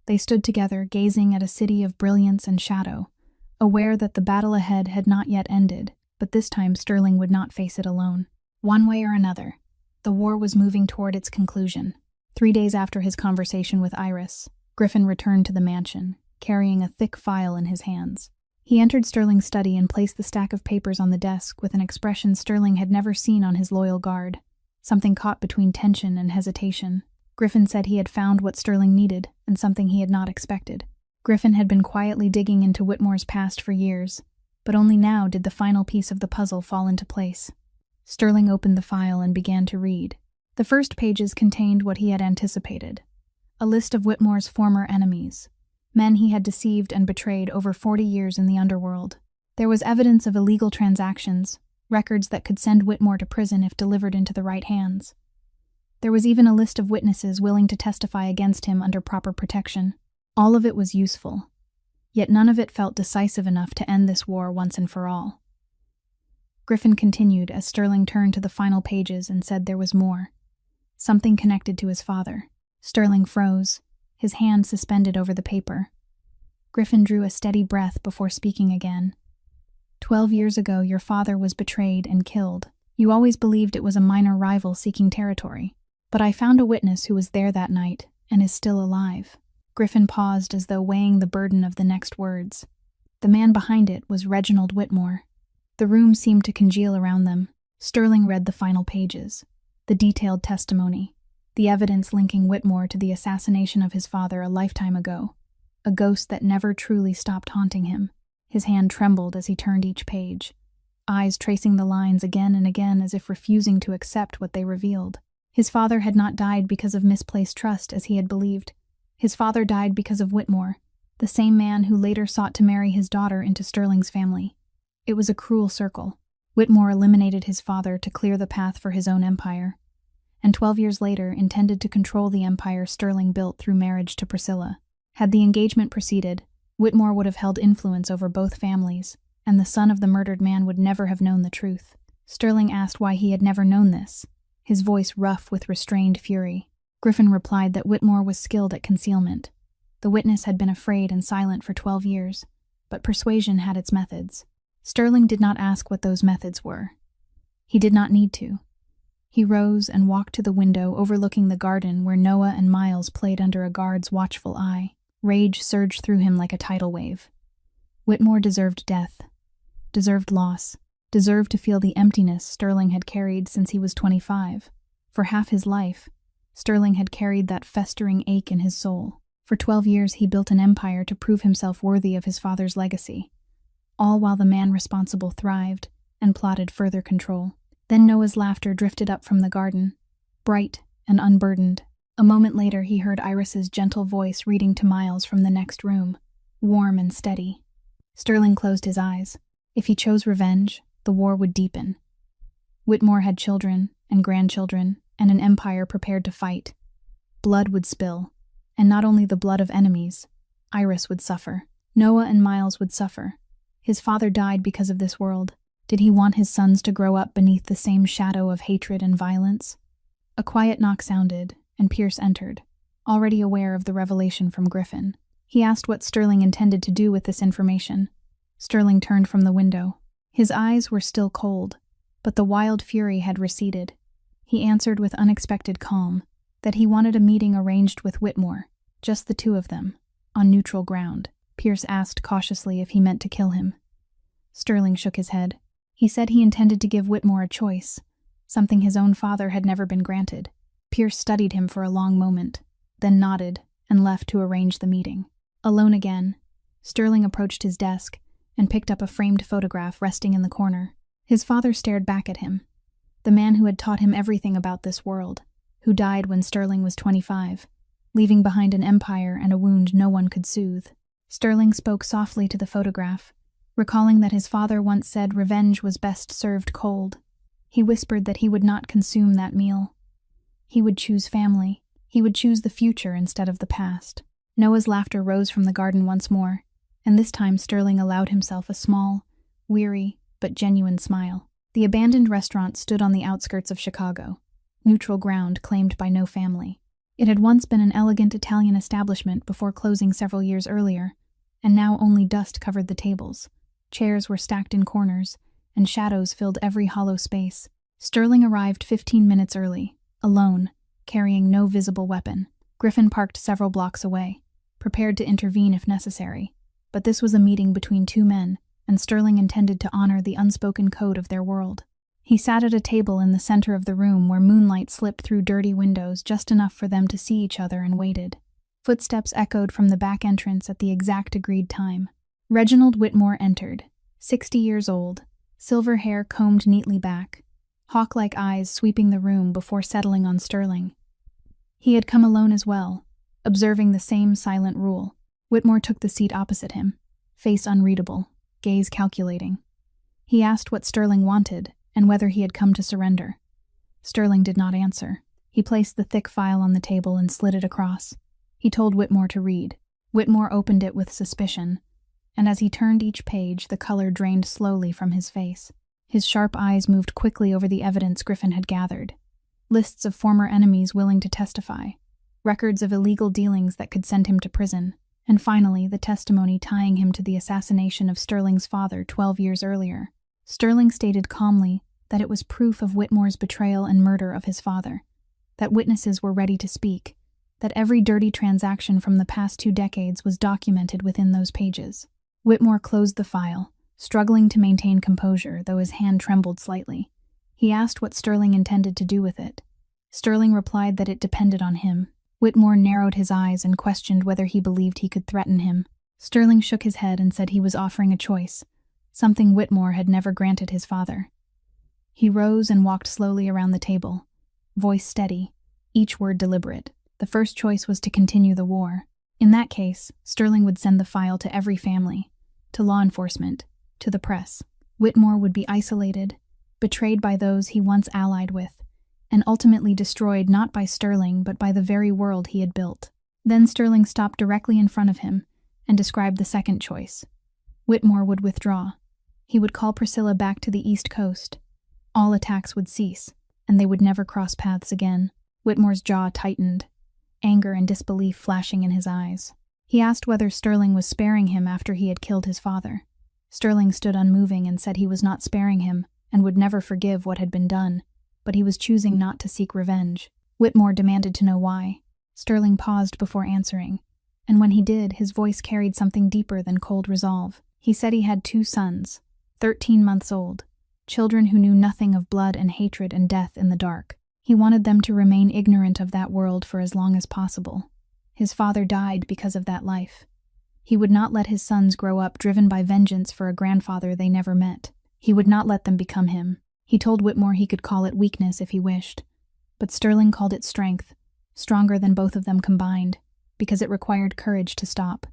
They stood together, gazing at a city of brilliance and shadow, aware that the battle ahead had not yet ended, but this time Sterling would not face it alone. One way or another, the war was moving toward its conclusion. 3 days after his conversation with Iris, Griffin returned to the mansion, carrying a thick file in his hands. He entered Sterling's study and placed the stack of papers on the desk with an expression Sterling had never seen on his loyal guard, something caught between tension and hesitation. Griffin said he had found what Sterling needed, and something he had not expected. Griffin had been quietly digging into Whitmore's past for years, but only now did the final piece of the puzzle fall into place. Sterling opened the file and began to read. The first pages contained what he had anticipated: a list of Whitmore's former enemies, men he had deceived and betrayed over 40 years in the underworld. There was evidence of illegal transactions, records that could send Whitmore to prison if delivered into the right hands. There was even a list of witnesses willing to testify against him under proper protection. All of it was useful, yet none of it felt decisive enough to end this war once and for all. Griffin continued as Sterling turned to the final pages and said there was more. Something connected to his father. Sterling froze, his hand suspended over the paper. Griffin drew a steady breath before speaking again. 12 years ago, your father was betrayed and killed. You always believed it was a minor rival seeking territory. But I found a witness who was there that night and is still alive. Griffin paused as though weighing the burden of the next words. The man behind it was Reginald Whitmore. The room seemed to congeal around them. Sterling read the final pages, the detailed testimony, the evidence linking Whitmore to the assassination of his father a lifetime ago, a ghost that never truly stopped haunting him. His hand trembled as he turned each page, eyes tracing the lines again and again as if refusing to accept what they revealed. His father had not died because of misplaced trust as he had believed. His father died because of Whitmore, the same man who later sought to marry his daughter into Sterling's family. It was a cruel circle. Whitmore eliminated his father to clear the path for his own empire, and 12 years later intended to control the empire Sterling built through marriage to Priscilla. Had the engagement proceeded, Whitmore would have held influence over both families, and the son of the murdered man would never have known the truth. Sterling asked why he had never known this, his voice rough with restrained fury. Griffin replied that Whitmore was skilled at concealment. The witness had been afraid and silent for 12 years, but persuasion had its methods. Sterling did not ask what those methods were. He did not need to. He rose and walked to the window overlooking the garden where Noah and Miles played under a guard's watchful eye. Rage surged through him like a tidal wave. Whitmore deserved death, deserved loss, deserved to feel the emptiness Sterling had carried since he was 25. For half his life, Sterling had carried that festering ache in his soul. For 12 years he built an empire to prove himself worthy of his father's legacy, all while the man responsible thrived and plotted further control. Then Noah's laughter drifted up from the garden, bright and unburdened. A moment later he heard Iris's gentle voice reading to Miles from the next room, warm and steady. Sterling closed his eyes. If he chose revenge, the war would deepen. Whitmore had children and grandchildren and an empire prepared to fight. Blood would spill, and not only the blood of enemies. Iris would suffer. Noah and Miles would suffer. His father died because of this world. Did he want his sons to grow up beneath the same shadow of hatred and violence? A quiet knock sounded, and Pierce entered, already aware of the revelation from Griffin. He asked what Sterling intended to do with this information. Sterling turned from the window. His eyes were still cold, but the wild fury had receded. He answered with unexpected calm that he wanted a meeting arranged with Whitmore, just the two of them, on neutral ground. Pierce asked cautiously if he meant to kill him. Sterling shook his head. He said he intended to give Whitmore a choice, something his own father had never been granted. Pierce studied him for a long moment, then nodded and left to arrange the meeting. Alone again, Sterling approached his desk and picked up a framed photograph resting in the corner. His father stared back at him, the man who had taught him everything about this world, who died when Sterling was 25, leaving behind an empire and a wound no one could soothe. Sterling spoke softly to the photograph, recalling that his father once said revenge was best served cold. He whispered that he would not consume that meal. He would choose family. He would choose the future instead of the past. Noah's laughter rose from the garden once more, and this time Sterling allowed himself a small, weary, but genuine smile. The abandoned restaurant stood on the outskirts of Chicago, neutral ground claimed by no family. It had once been an elegant Italian establishment before closing several years earlier, and now only dust covered the tables. Chairs were stacked in corners, and shadows filled every hollow space. Sterling arrived 15 minutes early, alone, carrying no visible weapon. Griffin parked several blocks away, prepared to intervene if necessary. But this was a meeting between two men, and Sterling intended to honor the unspoken code of their world. He sat at a table in the center of the room where moonlight slipped through dirty windows just enough for them to see each other, and waited. Footsteps echoed from the back entrance at the exact agreed time. Reginald Whitmore entered, 60 years old, silver hair combed neatly back, hawk-like eyes sweeping the room before settling on Sterling. He had come alone as well, observing the same silent rule. Whitmore took the seat opposite him, face unreadable, gaze calculating. He asked what Sterling wanted and whether he had come to surrender. Sterling did not answer. He placed the thick file on the table and slid it across. He told Whitmore to read. Whitmore opened it with suspicion, and as he turned each page, the color drained slowly from his face. His sharp eyes moved quickly over the evidence Griffin had gathered. Lists of former enemies willing to testify, records of illegal dealings that could send him to prison, and finally the testimony tying him to the assassination of Sterling's father 12 years earlier. Sterling stated calmly that it was proof of Whitmore's betrayal and murder of his father, that witnesses were ready to speak, that every dirty transaction from the past 2 decades was documented within those pages. Whitmore closed the file, struggling to maintain composure, though his hand trembled slightly. He asked what Sterling intended to do with it. Sterling replied that it depended on him. Whitmore narrowed his eyes and questioned whether he believed he could threaten him. Sterling shook his head and said he was offering a choice, something Whitmore had never granted his father. He rose and walked slowly around the table, voice steady, each word deliberate. The first choice was to continue the war. In that case, Sterling would send the file to every family, to law enforcement, to the press. Whitmore would be isolated, betrayed by those he once allied with, and ultimately destroyed not by Sterling but by the very world he had built. Then Sterling stopped directly in front of him and described the second choice. Whitmore would withdraw. He would call Priscilla back to the East Coast. All attacks would cease, and they would never cross paths again. Whitmore's jaw tightened, anger and disbelief flashing in his eyes. He asked whether Sterling was sparing him after he had killed his father. Sterling stood unmoving and said he was not sparing him and would never forgive what had been done, but he was choosing not to seek revenge. Whitmore demanded to know why. Sterling paused before answering, and when he did, his voice carried something deeper than cold resolve. He said he had 2 sons, 13 months old, children who knew nothing of blood and hatred and death in the dark. He wanted them to remain ignorant of that world for as long as possible. His father died because of that life. He would not let his sons grow up driven by vengeance for a grandfather they never met. He would not let them become him. He told Whitmore he could call it weakness if he wished, but Sterling called it strength, stronger than both of them combined, because it required courage to stop.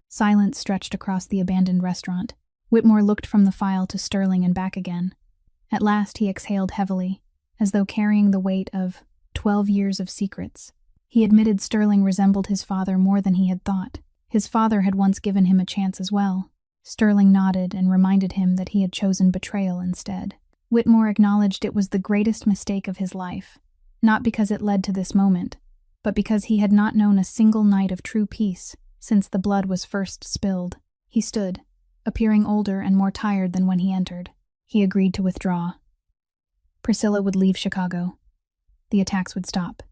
Silence stretched across the abandoned restaurant. Whitmore looked from the file to Sterling and back again. At last he exhaled heavily, as though carrying the weight of 12 years of secrets. He admitted Sterling resembled his father more than he had thought. His father had once given him a chance as well. Sterling nodded and reminded him that he had chosen betrayal instead. Whitmore acknowledged it was the greatest mistake of his life, not because it led to this moment, but because he had not known a single night of true peace since the blood was first spilled. He stood, appearing older and more tired than when he entered. He agreed to withdraw. Priscilla would leave Chicago. The attacks would stop.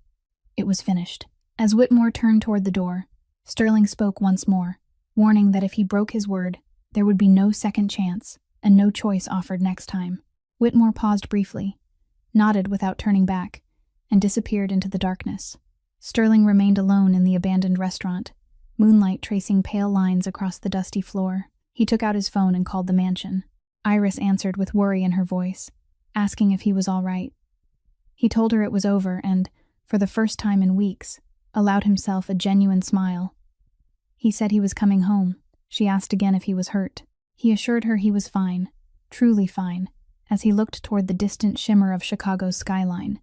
It was finished. As Whitmore turned toward the door, Sterling spoke once more, warning that if he broke his word, there would be no second chance and no choice offered next time. Whitmore paused briefly, nodded without turning back, and disappeared into the darkness. Sterling remained alone in the abandoned restaurant, moonlight tracing pale lines across the dusty floor. He took out his phone and called the mansion. Iris answered with worry in her voice, asking if he was all right. He told her it was over and, for the first time in weeks, allowed himself a genuine smile. He said he was coming home. She asked again if he was hurt. He assured her he was fine, truly fine, as he looked toward the distant shimmer of Chicago's skyline.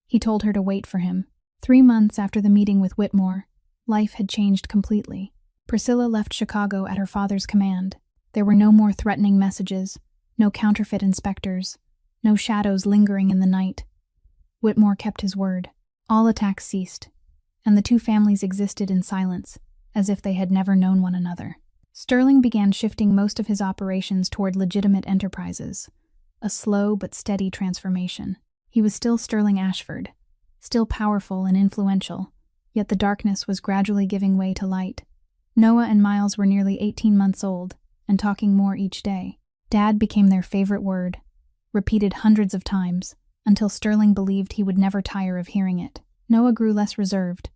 He told her to wait for him. 3 months after the meeting with Whitmore, life had changed completely. Priscilla left Chicago at her father's command. There were no more threatening messages, no counterfeit inspectors, no shadows lingering in the night. Whitmore kept his word. All attacks ceased, and the two families existed in silence, as if they had never known one another. Sterling began shifting most of his operations toward legitimate enterprises, a slow but steady transformation. He was still Sterling Ashford, still powerful and influential, yet the darkness was gradually giving way to light. Noah and Miles were nearly 18 months old, and talking more each day. Dad became their favorite word, repeated hundreds of times, until Sterling believed he would never tire of hearing it. Noah grew less reserved,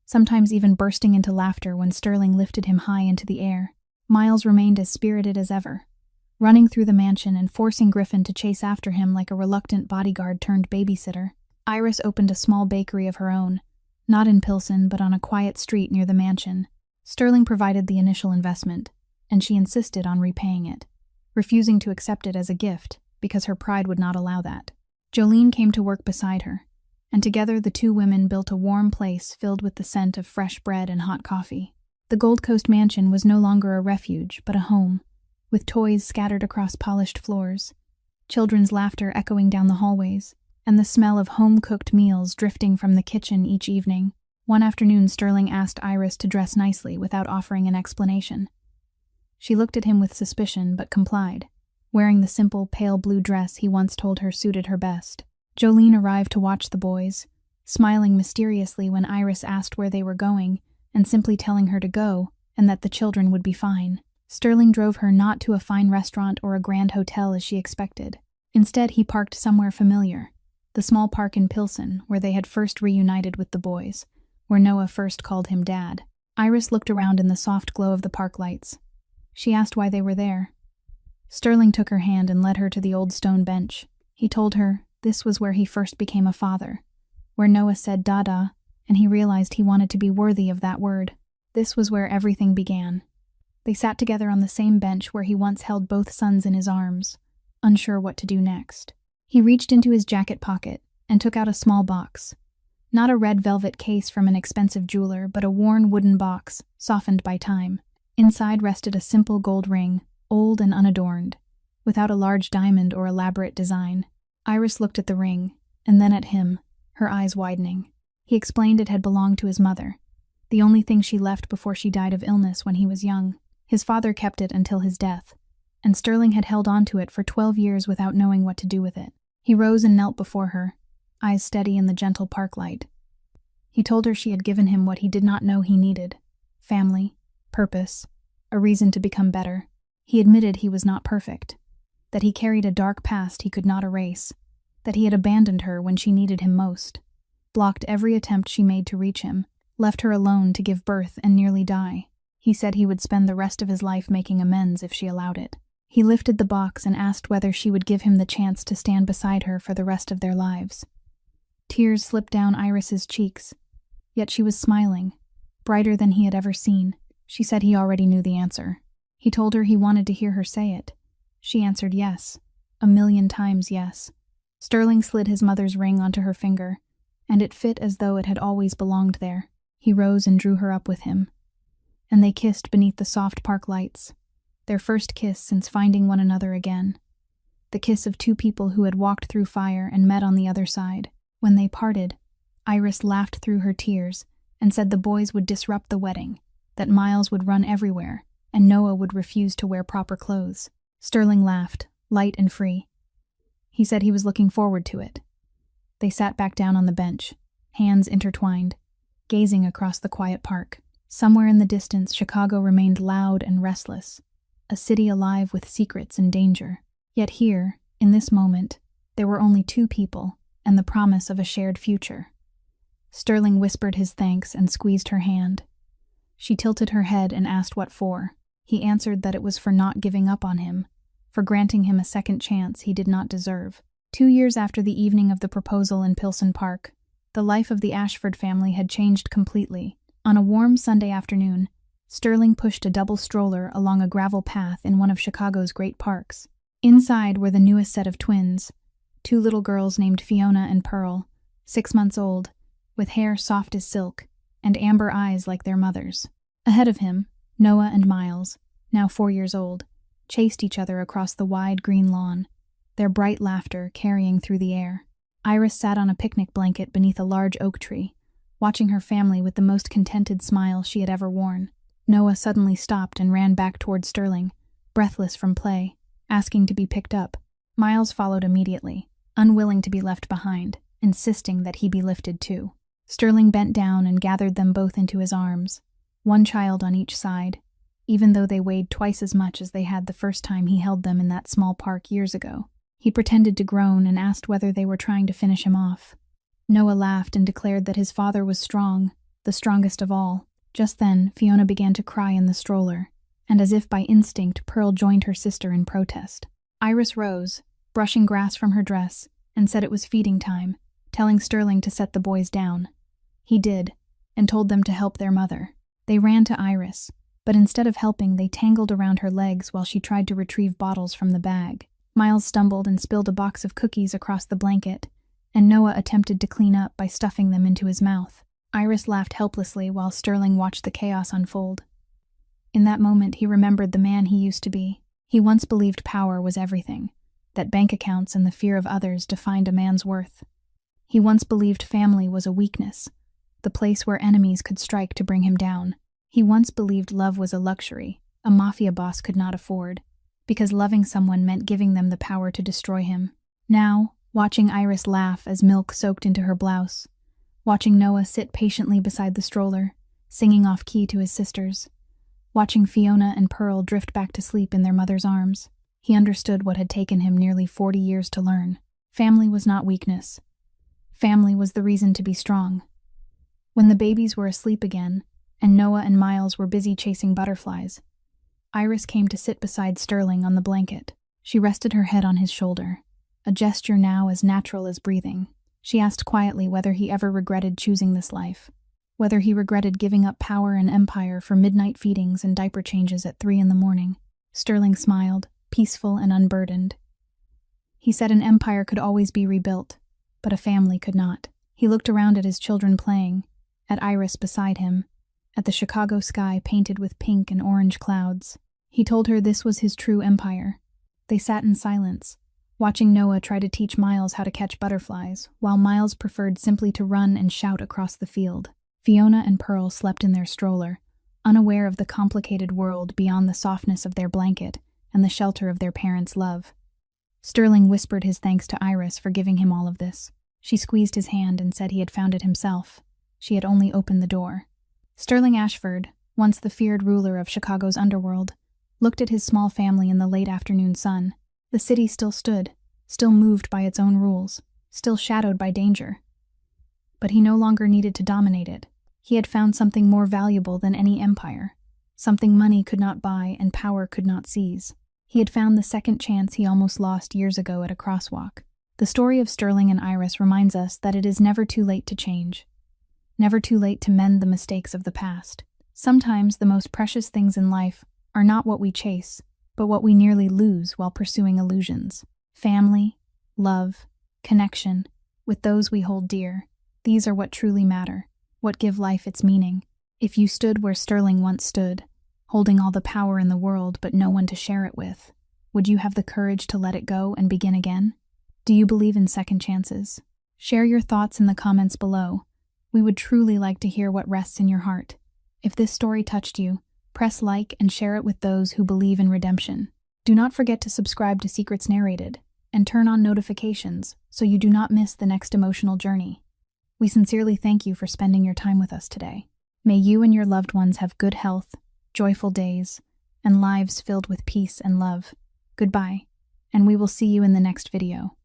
sometimes even bursting into laughter when Sterling lifted him high into the air. Miles remained as spirited as ever, running through the mansion and forcing Griffin to chase after him like a reluctant bodyguard turned babysitter. Iris opened a small bakery of her own, not in Pilsen but on a quiet street near the mansion. Sterling provided the initial investment, and she insisted on repaying it, refusing to accept it as a gift because her pride would not allow that. Jolene came to work beside her, and together the two women built a warm place filled with the scent of fresh bread and hot coffee. The Gold Coast mansion was no longer a refuge, but a home, with toys scattered across polished floors, children's laughter echoing down the hallways, and the smell of home-cooked meals drifting from the kitchen each evening. One afternoon, Sterling asked Iris to dress nicely without offering an explanation. She looked at him with suspicion, but complied, wearing the simple, pale blue dress he once told her suited her best. Jolene arrived to watch the boys, smiling mysteriously when Iris asked where they were going, and simply telling her to go, and that the children would be fine. Sterling drove her not to a fine restaurant or a grand hotel as she expected. Instead, he parked somewhere familiar, the small park in Pilsen, where they had first reunited with the boys, where Noah first called him Dad. Iris looked around in the soft glow of the park lights. She asked why they were there. Sterling took her hand and led her to the old stone bench. He told her this was where he first became a father, where Noah said Dada, and he realized he wanted to be worthy of that word. This was where everything began. They sat together on the same bench where he once held both sons in his arms, unsure what to do next. He reached into his jacket pocket and took out a small box. Not a red velvet case from an expensive jeweler, but a worn wooden box, softened by time. Inside rested a simple gold ring, old and unadorned, without a large diamond or elaborate design. Iris looked at the ring, and then at him, her eyes widening. He explained it had belonged to his mother, the only thing she left before she died of illness when he was young. His father kept it until his death, and Sterling had held on to it for 12 years without knowing what to do with it. He rose and knelt before her, eyes steady in the gentle park light. He told her she had given him what he did not know he needed: family, purpose, a reason to become better. He admitted he was not perfect, that he carried a dark past he could not erase, that he had abandoned her when she needed him most, blocked every attempt she made to reach him, left her alone to give birth and nearly die. He said he would spend the rest of his life making amends if she allowed it. He lifted the box and asked whether she would give him the chance to stand beside her for the rest of their lives. Tears slipped down Iris's cheeks, yet she was smiling, brighter than he had ever seen. She said he already knew the answer. He told her he wanted to hear her say it. She answered yes, 1,000,000 times yes. Sterling slid his mother's ring onto her finger, and it fit as though it had always belonged there. He rose and drew her up with him, and they kissed beneath the soft park lights, their first kiss since finding one another again. The kiss of two people who had walked through fire and met on the other side. When they parted, Iris laughed through her tears and said the boys would disrupt the wedding, that Miles would run everywhere, and Noah would refuse to wear proper clothes. Sterling laughed, light and free. He said he was looking forward to it. They sat back down on the bench, hands intertwined, gazing across the quiet park. Somewhere in the distance, Chicago remained loud and restless, a city alive with secrets and danger. Yet here, in this moment, there were only two people and the promise of a shared future. Sterling whispered his thanks and squeezed her hand. She tilted her head and asked what for. He answered that it was for not giving up on him, for granting him a second chance he did not deserve. 2 years after the evening of the proposal in Pilsen Park, the life of the Ashford family had changed completely. On a warm Sunday afternoon, Sterling pushed a double stroller along a gravel path in one of Chicago's great parks. Inside were the newest set of twins, 2 little girls named Fiona and Pearl, 6 months old, with hair soft as silk and amber eyes like their mother's. Ahead of him, Noah and Miles, now 4 years old, chased each other across the wide green lawn, their bright laughter carrying through the air. Iris sat on a picnic blanket beneath a large oak tree, watching her family with the most contented smile she had ever worn. Noah suddenly stopped and ran back toward Sterling, breathless from play, asking to be picked up. Miles followed immediately, unwilling to be left behind, insisting that he be lifted too. Sterling bent down and gathered them both into his arms, one child on each side, even though they weighed twice as much as they had the first time he held them in that small park years ago. He pretended to groan and asked whether they were trying to finish him off. Noah laughed and declared that his father was strong, the strongest of all. Just then, Fiona began to cry in the stroller, and as if by instinct, Pearl joined her sister in protest. Iris rose, brushing grass from her dress, and said it was feeding time, telling Sterling to set the boys down. He did, and told them to help their mother. They ran to Iris, but instead of helping, they tangled around her legs while she tried to retrieve bottles from the bag. Miles stumbled and spilled a box of cookies across the blanket, and Noah attempted to clean up by stuffing them into his mouth. Iris laughed helplessly while Sterling watched the chaos unfold. In that moment, he remembered the man he used to be. He once believed power was everything, that bank accounts and the fear of others defined a man's worth. He once believed family was a weakness, the place where enemies could strike to bring him down. He once believed love was a luxury a mafia boss could not afford, because loving someone meant giving them the power to destroy him. Now, watching Iris laugh as milk soaked into her blouse, watching Noah sit patiently beside the stroller, singing off-key to his sisters, watching Fiona and Pearl drift back to sleep in their mother's arms, he understood what had taken him nearly 40 years to learn. Family was not weakness. Family was the reason to be strong. When the babies were asleep again, and Noah and Miles were busy chasing butterflies, Iris came to sit beside Sterling on the blanket. She rested her head on his shoulder, a gesture now as natural as breathing. She asked quietly whether he ever regretted choosing this life, whether he regretted giving up power and empire for midnight feedings and diaper changes at 3 a.m. Sterling smiled, peaceful and unburdened. He said an empire could always be rebuilt, but a family could not. He looked around at his children playing, at Iris beside him, at the Chicago sky painted with pink and orange clouds. He told her this was his true empire. They sat in silence, watching Noah try to teach Miles how to catch butterflies, while Miles preferred simply to run and shout across the field. Fiona and Pearl slept in their stroller, unaware of the complicated world beyond the softness of their blanket and the shelter of their parents' love. Sterling whispered his thanks to Iris for giving him all of this. She squeezed his hand and said he had found it himself. She had only opened the door. Sterling Ashford, once the feared ruler of Chicago's underworld, looked at his small family in the late afternoon sun. The city still stood, still moved by its own rules, still shadowed by danger. But he no longer needed to dominate it. He had found something more valuable than any empire, something money could not buy and power could not seize. He had found the second chance he almost lost years ago at a crosswalk. The story of Sterling and Iris reminds us that it is never too late to change, never too late to mend the mistakes of the past. Sometimes the most precious things in life are not what we chase, but what we nearly lose while pursuing illusions. Family, love, connection, with those we hold dear. These are what truly matter, what give life its meaning. If you stood where Sterling once stood, holding all the power in the world but no one to share it with, would you have the courage to let it go and begin again? Do you believe in second chances? Share your thoughts in the comments below. We would truly like to hear what rests in your heart. If this story touched you, press like and share it with those who believe in redemption. Do not forget to subscribe to Secrets Narrated and turn on notifications so you do not miss the next emotional journey. We sincerely thank you for spending your time with us today. May you and your loved ones have good health, joyful days, and lives filled with peace and love. Goodbye, and we will see you in the next video.